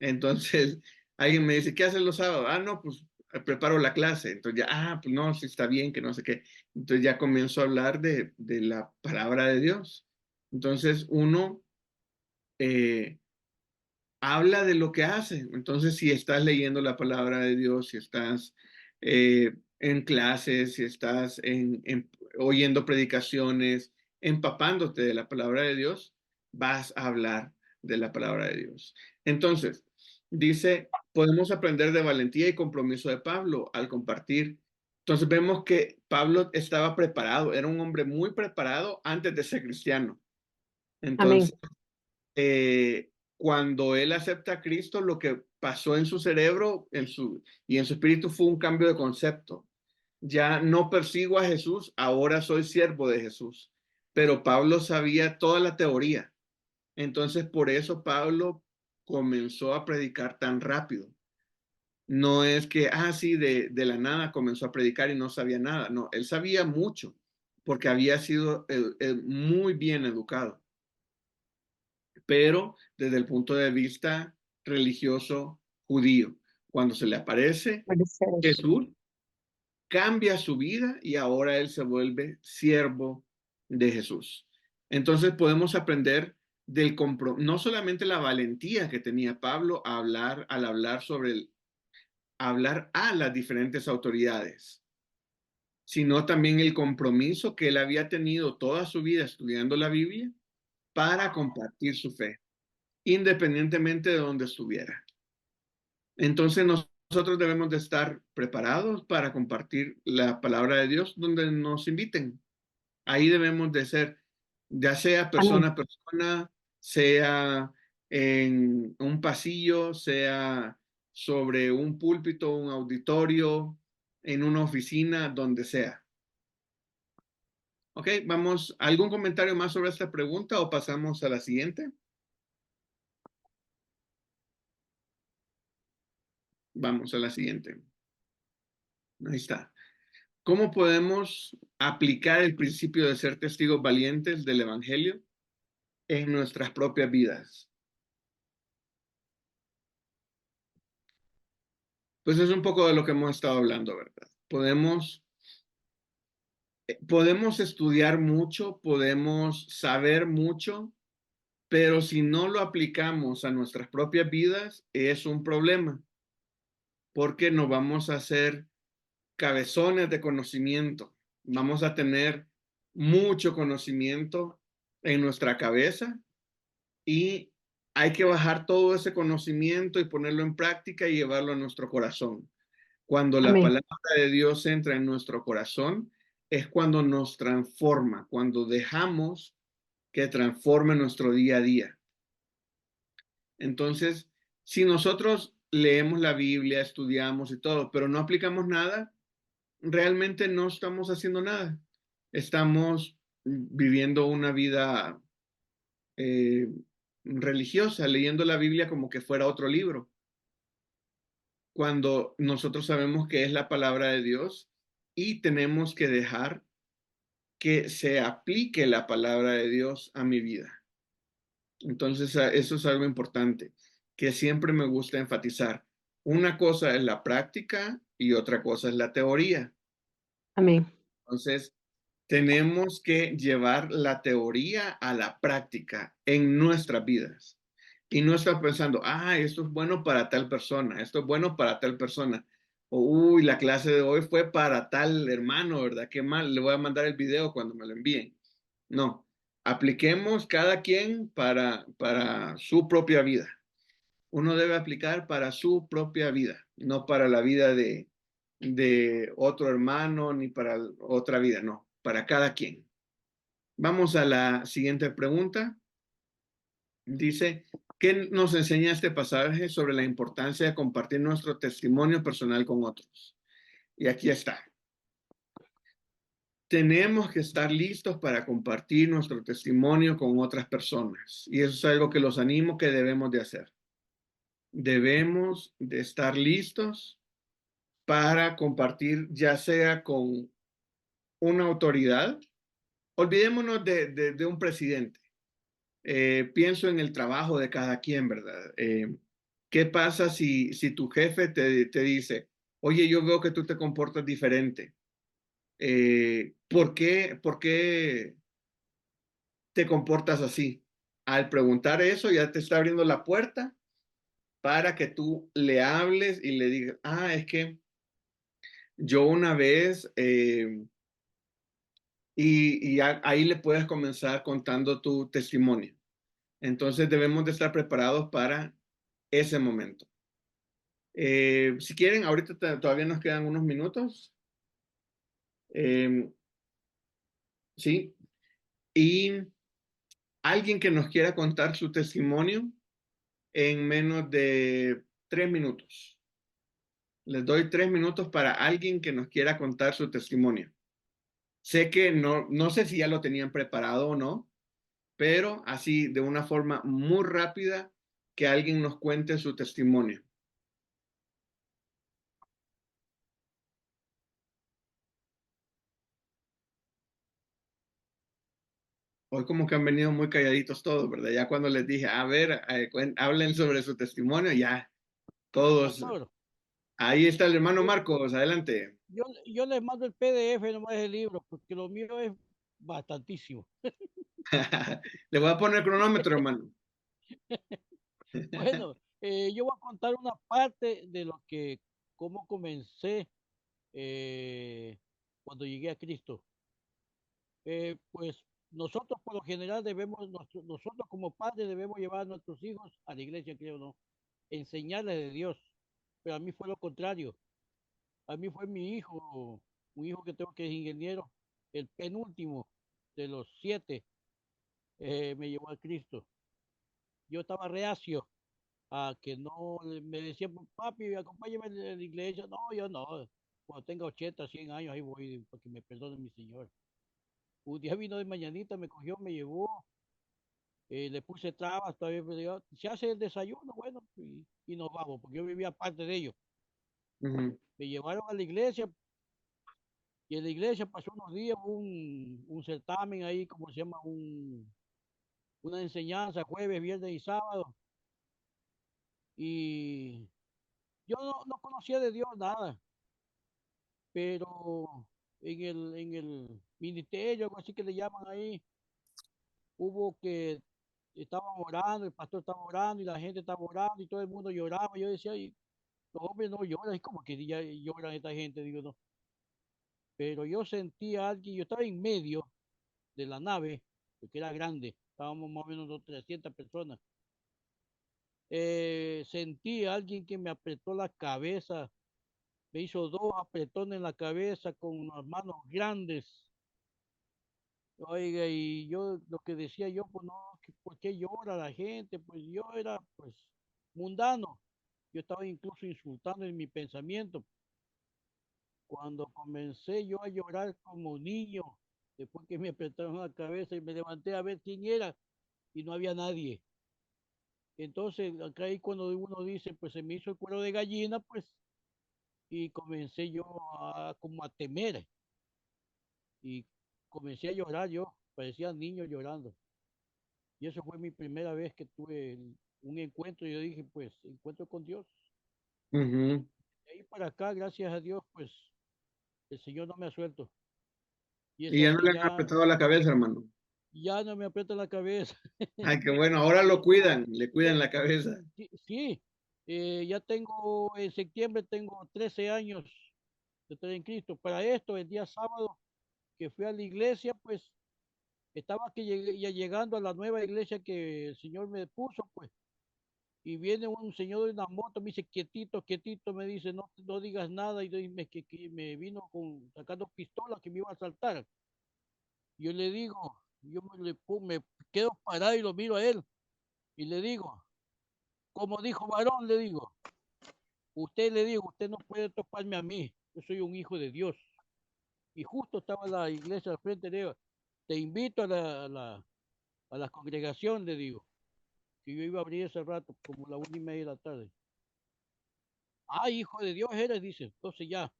Entonces, alguien me dice, ¿qué haces los sábados? No, pues preparo la clase. Entonces ya, pues no, sí está bien, que no sé qué. Entonces ya comienzo a hablar de la palabra de Dios. Entonces uno habla de lo que hace. Entonces, si estás leyendo la palabra de Dios, si estás en clases, si estás oyendo predicaciones, empapándote de la palabra de Dios, vas a hablar de la palabra de Dios. Entonces, dice, podemos aprender de valentía y compromiso de Pablo al compartir. Entonces vemos que Pablo estaba preparado, era un hombre muy preparado antes de ser cristiano.
Amén.
Entonces, cuando él acepta a Cristo, lo que pasó en su cerebro y en su espíritu fue un cambio de concepto. Ya no persigo a Jesús, ahora soy siervo de Jesús. Pero Pablo sabía toda la teoría. Entonces, por eso Pablo comenzó a predicar tan rápido. No es que, sí, de la nada comenzó a predicar y no sabía nada. No, él sabía mucho porque había sido muy bien educado, pero desde el punto de vista religioso judío. Cuando se le aparece
Puede ser eso.
Jesús, cambia su vida y ahora él se vuelve siervo de Jesús. Entonces podemos aprender no solamente la valentía que tenía Pablo al hablar hablar a las diferentes autoridades, sino también el compromiso que él había tenido toda su vida estudiando la Biblia para compartir su fe, independientemente de donde estuviera. Entonces nosotros debemos de estar preparados para compartir la palabra de Dios donde nos inviten. Ahí debemos de ser, ya sea persona a persona, sea en un pasillo, sea sobre un púlpito, un auditorio, en una oficina, donde sea. Ok, vamos, ¿algún comentario más sobre esta pregunta o pasamos a la siguiente? Vamos a la siguiente. Ahí está. ¿Cómo podemos aplicar el principio de ser testigos valientes del Evangelio en nuestras propias vidas? Pues es un poco de lo que hemos estado hablando, ¿verdad? Podemos estudiar mucho, podemos saber mucho, pero si no lo aplicamos a nuestras propias vidas, es un problema, porque nos vamos a hacer cabezones de conocimiento. Vamos a tener mucho conocimiento en nuestra cabeza y hay que bajar todo ese conocimiento y ponerlo en práctica y llevarlo a nuestro corazón. Cuando la palabra de Dios entra en nuestro corazón, es cuando nos transforma, cuando dejamos que transforme nuestro día a día. Entonces, si nosotros leemos la Biblia, estudiamos y todo, pero no aplicamos nada, realmente no estamos haciendo nada. Estamos viviendo una vida religiosa, leyendo la Biblia como que fuera otro libro, cuando nosotros sabemos que es la palabra de Dios y tenemos que dejar que se aplique la palabra de Dios a mi vida. Entonces, eso es algo importante que siempre me gusta enfatizar. Una cosa es la práctica y otra cosa es la teoría.
Amén.
Entonces, tenemos que llevar la teoría a la práctica en nuestras vidas. Y no estar pensando, esto es bueno para tal persona, esto es bueno para tal persona. O, uy, la clase de hoy fue para tal hermano, ¿verdad? Qué mal, le voy a mandar el video cuando me lo envíen. No, apliquemos cada quien para su propia vida. Uno debe aplicar para su propia vida, no para la vida de otro hermano ni para otra vida, no, para cada quien. Vamos a la siguiente pregunta. Dice, ¿qué nos enseña este pasaje sobre la importancia de compartir nuestro testimonio personal con otros? Y aquí está. Tenemos que estar listos para compartir nuestro testimonio con otras personas. Y eso es algo que los animo que debemos de hacer. Debemos de estar listos para compartir, ya sea con una autoridad. Olvidémonos de un presidente. Pienso en el trabajo de cada quien, ¿verdad? ¿Qué pasa si tu jefe te dice, oye, yo veo que tú te comportas diferente? ¿Por qué te comportas así? Al preguntar eso, ya te está abriendo la puerta para que tú le hables y le digas, es que yo una vez, ahí le puedes comenzar contando tu testimonio. Entonces debemos de estar preparados para ese momento. Si quieren, ahorita todavía nos quedan unos minutos. Sí. Y alguien que nos quiera contar su testimonio en menos de 3 minutos. Les doy 3 minutos para alguien que nos quiera contar su testimonio. Sé que no sé si ya lo tenían preparado o no, pero así de una forma muy rápida que alguien nos cuente su testimonio. Hoy como que han venido muy calladitos todos, ¿verdad? Ya cuando les dije, a ver, hablen sobre su testimonio, ya todos.
Pastor,
Ahí está el hermano Marcos, adelante.
yo les mando el PDF nomás del libro, porque lo mío es bastantísimo.
Le voy a poner cronómetro, hermano.
Bueno, yo voy a contar una parte de cómo comencé cuando llegué a Cristo. Pues nosotros por lo general nosotros como padres debemos llevar a nuestros hijos a la iglesia, creo, ¿no? Enseñarles de Dios. Pero a mí fue lo contrario. A mí fue mi hijo, un hijo que tengo que es ingeniero, el penúltimo de los 7, me llevó a Cristo. Yo estaba reacio a que no, me decía, papi, acompáñame a la iglesia. No, yo no. Cuando tenga 80, 100 años, ahí voy, para que me perdone mi Señor. Un día vino de mañanita, me cogió, me llevó, le puse trabas, todavía me dijo, se hace el desayuno, bueno, y nos vamos, porque yo vivía aparte de ellos.
Ujú.
Me llevaron a la iglesia, y en la iglesia pasó unos días, un certamen ahí, como se llama, una enseñanza, jueves, viernes y sábado, y yo no conocía de Dios nada, pero en el ministerio, algo así que le llaman ahí, hubo que estaban orando, el pastor estaba orando y la gente estaba orando y todo el mundo lloraba. Yo decía, "Ay, los hombres no lloran, es como que ya lloran esta gente", digo, no. Pero yo sentía a alguien, yo estaba en medio de la nave, porque era grande, estábamos más o menos 300 personas. Sentí a alguien que me apretó la cabeza, me hizo 2 apretones en la cabeza con unas manos grandes. Oiga, y yo lo que decía yo, pues no, ¿por qué llora la gente? Pues yo era pues mundano. Yo estaba incluso insultando en mi pensamiento. Cuando comencé yo a llorar como niño, después que me apretaron la cabeza y me levanté a ver quién era y no había nadie. Entonces, acá ahí cuando uno dice, pues se me hizo el cuero de gallina, pues, y comencé yo a como a temer y comencé a llorar yo, parecía niño llorando. Y eso fue mi primera vez que tuve un encuentro. Yo dije, pues, encuentro con Dios.
Ujú.
De ahí para acá, gracias a Dios, pues, el Señor no me ha suelto. Y es
Y ya no
así,
le han apretado la cabeza, hermano.
ya no me aprieta la cabeza.
Ay, qué bueno, ahora lo cuidan, le cuidan la cabeza.
Sí, sí, ya tengo, en septiembre tengo 13 años de estar en Cristo. Para esto, el día sábado que fui a la iglesia, pues, estaba que ya llegando a la nueva iglesia que el Señor me puso, pues, y viene un señor de una moto, me dice, quietito, quietito, me dice, no digas nada, y que me vino sacando pistolas que me iba a asaltar. Yo le digo, me quedo parado y lo miro a él, y le digo, como dijo varón, le digo, usted no puede toparme a mí, yo soy un hijo de Dios. Y justo estaba la iglesia al frente de él, te invito a la congregación, le digo, que yo iba a abrir ese rato, como la 1:30 de la tarde. Ah, hijo de Dios eres, dice, entonces ya,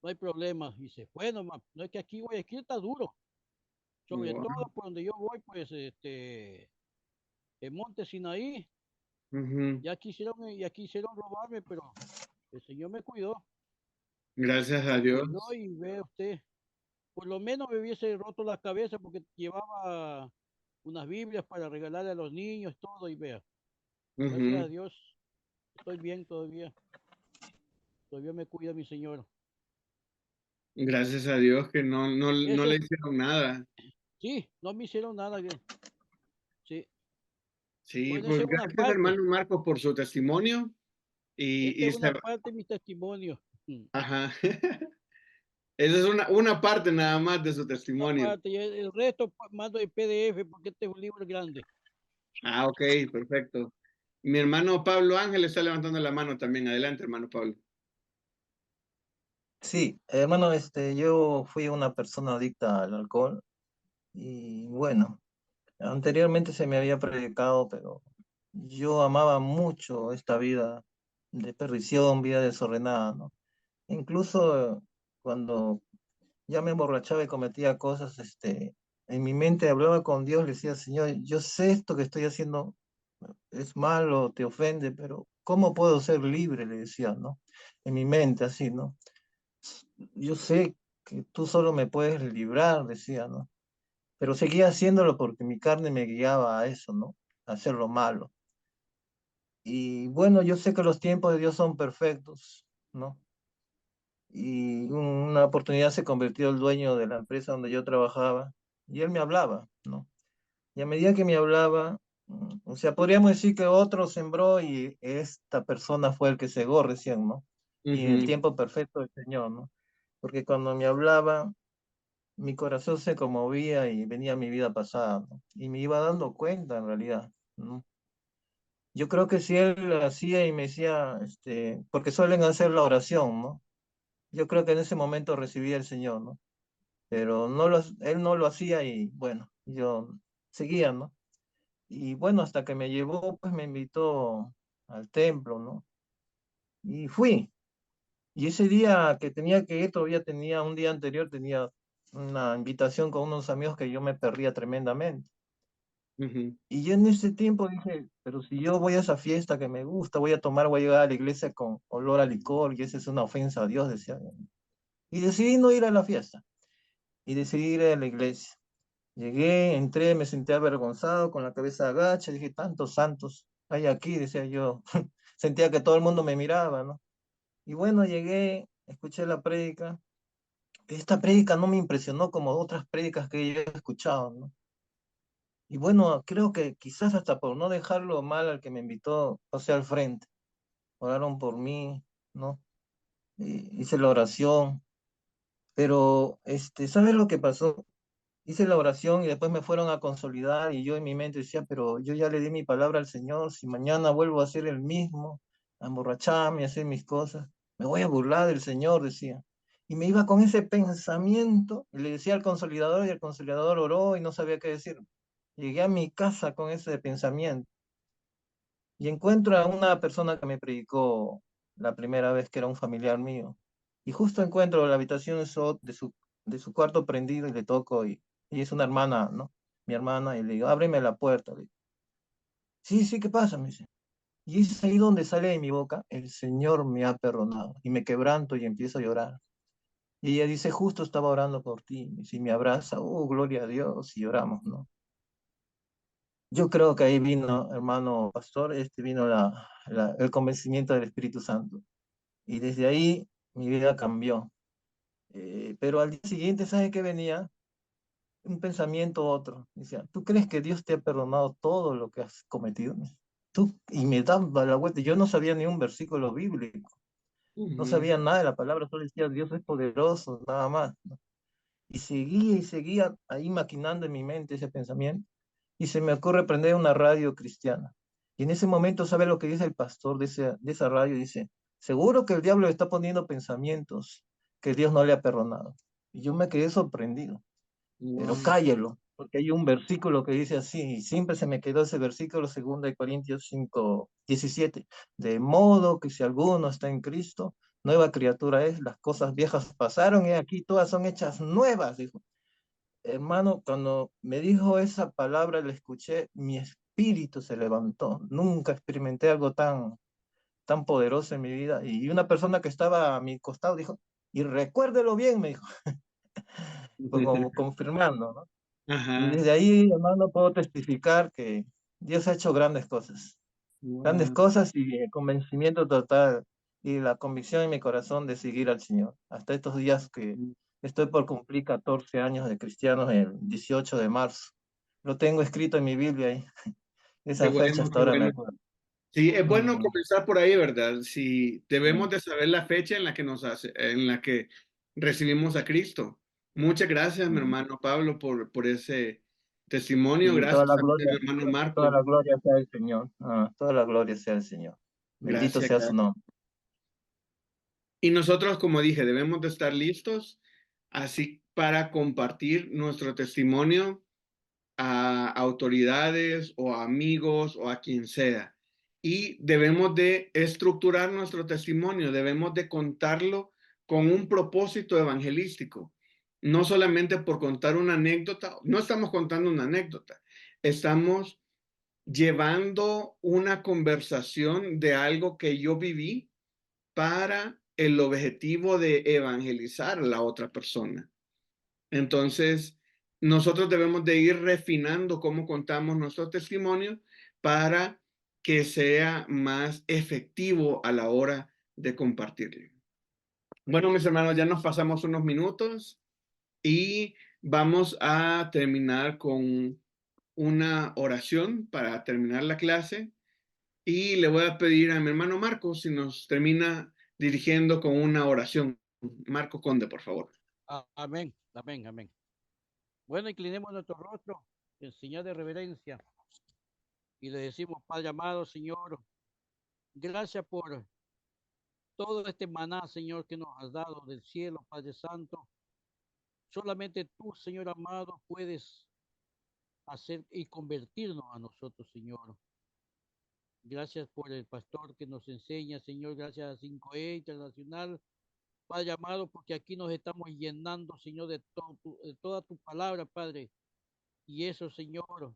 no hay problema. Dice, bueno, no es que aquí Guayaquil está duro, sobre
Wow.
todo por donde yo voy, pues, en Monte Sinaí,
Ujú.
ya quisieron robarme, pero el Señor
Gracias a
me
Dios.
cuidó y ve usted, por lo menos me hubiese roto la cabeza porque llevaba unas Biblias para regalarle a los niños, todo, y vea, gracias a
Ujú.
Dios, estoy bien todavía me cuida mi Señor.
Gracias a Dios que no
Ese
le
es,
hicieron nada.
sí, no me hicieron nada, sí.
Sí,
Bueno, esa
pues
es una
gracias,
parte.
hermano Marcos, por su testimonio.
Esta
Y,
es una parte de mi testimonio.
ajá. Esa es una parte nada más de su
Una
testimonio.
parte. Y el resto mando en PDF porque este es un libro grande.
Ah, ok, perfecto. Mi hermano Pablo Ángel está levantando la mano también. Adelante, hermano Pablo.
Sí, hermano, yo fui una persona adicta al alcohol y bueno, anteriormente se me había predicado, pero yo amaba mucho esta vida de perdición, vida desordenada, ¿no? Incluso cuando ya me emborrachaba y cometía cosas, en mi mente hablaba con Dios, le decía, Señor, yo sé esto que estoy haciendo es malo, te ofende, pero ¿cómo puedo ser libre? Le decía, ¿no? En mi mente, así, ¿no? Yo sé que tú solo me puedes librar, decía, ¿no? Pero seguía haciéndolo porque mi carne me guiaba a eso, ¿no? A hacer lo malo. Y bueno, yo sé que los tiempos de Dios son perfectos, ¿no? Y una oportunidad se convirtió el dueño de la empresa donde yo trabajaba. y él me hablaba, ¿no? Y a medida que me hablaba, o sea, podríamos decir que otro sembró y esta persona fue el que cegó recién, ¿no? Y en el
Ujú,
tiempo perfecto del Señor, ¿no? Porque cuando me hablaba, mi corazón se conmovía y venía mi vida pasada, ¿no? Y me iba dando cuenta en realidad, ¿no? Yo creo que si él hacía y me decía, porque suelen hacer la oración, ¿no? Yo creo que en ese momento recibía el Señor, ¿no? Pero él no lo hacía y bueno, yo seguía, ¿no? Y bueno, hasta que me llevó, pues me invitó al templo, ¿no? Y fui. Y ese día que tenía que ir, todavía tenía, un día anterior, tenía una invitación con unos amigos que yo me perdía tremendamente.
ujú.
Y yo en ese tiempo dije, pero si yo voy a esa fiesta que me gusta, voy a tomar, voy a llegar a la iglesia con olor a licor, y esa es una ofensa a Dios, decía. Y decidí no ir a la fiesta, y decidí ir a la iglesia. Llegué, entré, me senté avergonzado, con la cabeza agacha, dije, tantos santos hay aquí, decía yo. Sentía que todo el mundo me miraba, ¿no? Y bueno, llegué, escuché la prédica. Esta prédica no me impresionó como otras prédicas que yo he escuchado, ¿no? Y bueno, creo que quizás hasta por no dejarlo mal al que me invitó, pasé al frente. Oraron por mí, ¿no? Hice la oración, pero, ¿sabes lo que pasó? Hice la oración y después me fueron a consolidar y yo en mi mente decía, pero yo ya le di mi palabra al Señor, si mañana vuelvo a ser el mismo, a emborracharme, a hacer mis cosas, me voy a burlar del Señor, decía. Y me iba con ese pensamiento y le decía al consolidador y el consolidador oró y no sabía qué decir. Llegué a mi casa con ese pensamiento y encuentro a una persona que me predicó la primera vez, que era un familiar mío. Y justo encuentro la habitación de su cuarto prendido y le toco y es una hermana, ¿no? Mi hermana, y le digo, ábreme la puerta. Le digo, sí, sí, ¿qué pasa? Me dice. Y es ahí donde sale de mi boca, el Señor me ha perdonado. Y me quebranto y empiezo a llorar. Y ella dice, justo estaba orando por ti. Y si me abraza, oh, gloria a Dios, y lloramos, ¿no? Yo creo que ahí vino, hermano pastor, vino el convencimiento del Espíritu Santo. Y desde ahí mi vida cambió. Pero al día siguiente, ¿sabes qué venía? Un pensamiento otro. Decía, ¿tú crees que Dios te ha perdonado todo lo que has cometido? Y me daba la vuelta. Yo no sabía ni un versículo bíblico. No
Ujú.
sabía nada de la palabra. Solo decía, Dios es poderoso, nada más, ¿no? Y seguía ahí maquinando en mi mente ese pensamiento. Y se me ocurre prender una radio cristiana. Y en ese momento, ¿sabe lo que dice el pastor de esa radio? Dice, seguro que el diablo le está poniendo pensamientos que Dios no le ha perdonado. Y yo me quedé sorprendido, pero
Wow.
cállelo, porque hay un versículo que dice así, y siempre se me quedó ese versículo, 2 Corintios 5:17, de modo que si alguno está en Cristo, nueva criatura es, las cosas viejas pasaron y aquí todas son hechas nuevas, dijo. Hermano, cuando me dijo esa palabra, la escuché, mi espíritu se levantó. Nunca experimenté algo tan poderoso en mi vida. Y una persona que estaba a mi costado dijo, y recuérdelo bien, me dijo, fue como confirmando, ¿no? Y
Ajá.
desde ahí, hermano, puedo testificar que Dios ha hecho grandes
Wow.
cosas y el convencimiento total y la convicción en mi corazón de seguir al Señor. Hasta estos días que estoy por cumplir 14 años de cristiano el 18 de marzo. Lo tengo escrito en mi Biblia ahí.
Qué
Esa fecha
bueno,
hasta
qué
ahora me
bueno.
acuerdo.
Sí, es bueno
Mm,
comenzar por ahí, ¿verdad? Si debemos
mm,
de saber la fecha en la que en la que recibimos a Cristo. Muchas gracias, mi
mm.
hermano Pablo, por ese testimonio.
Sí,
Gracias también a mi hermano
toda
Marco.
la gloria sea el Señor. Toda la gloria sea el Señor. Bendito
Gracias,
sea su
gracias.
nombre.
Y nosotros, como dije, debemos de estar listos así para compartir nuestro testimonio a autoridades o a amigos o a quien sea. Y debemos de estructurar nuestro testimonio, debemos de contarlo con un propósito evangelístico. No solamente por contar una anécdota, no estamos contando una anécdota, estamos llevando una conversación de algo que yo viví para el objetivo de evangelizar a la otra persona. Entonces, nosotros debemos de ir refinando cómo contamos nuestro testimonio para que sea más efectivo a la hora de compartirlo. Bueno, mis hermanos, ya nos pasamos unos minutos y vamos a terminar con una oración para terminar la clase. Y le voy a pedir a mi hermano Marco si nos termina dirigiendo con una oración. Marco Conde, por favor.
Amén, amén, amén. Bueno, inclinemos nuestro rostro en señal de reverencia y le decimos, Padre amado, Señor, gracias por todo este maná, Señor, que nos has dado del cielo, Padre Santo. Solamente tú, Señor amado, puedes hacer y convertirnos a nosotros, Señor. Gracias por el pastor que nos enseña, Señor. Gracias a 5E Internacional, Padre amado, porque aquí nos estamos llenando, Señor, de toda tu palabra, Padre. Y eso, Señor,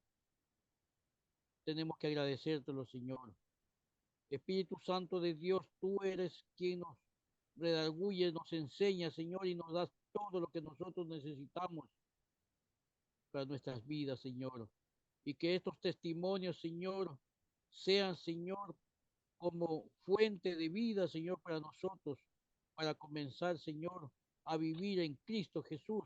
tenemos que agradecértelo, Señor. Espíritu Santo de Dios, tú eres quien nos redarguye, nos enseña, Señor, y nos das todo lo que nosotros necesitamos para nuestras vidas, Señor. Y que estos testimonios, Señor, sean, Señor, como fuente de vida, Señor, para nosotros, para comenzar, Señor, a vivir en Cristo Jesús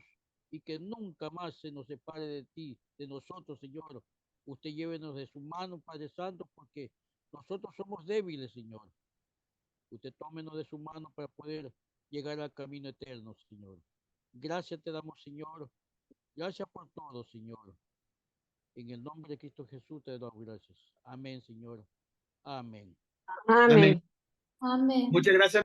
y que nunca más se nos separe de ti, de nosotros, Señor. Usted llévenos de su mano, Padre Santo, porque nosotros somos débiles, Señor. Usted tómenos de su mano para poder llegar al camino eterno, Señor. Gracias te damos, Señor. Gracias por todo, Señor. En el nombre de Cristo Jesús te damos gracias. Amén, Señor. Amén.
Amén.
Amén. Muchas gracias.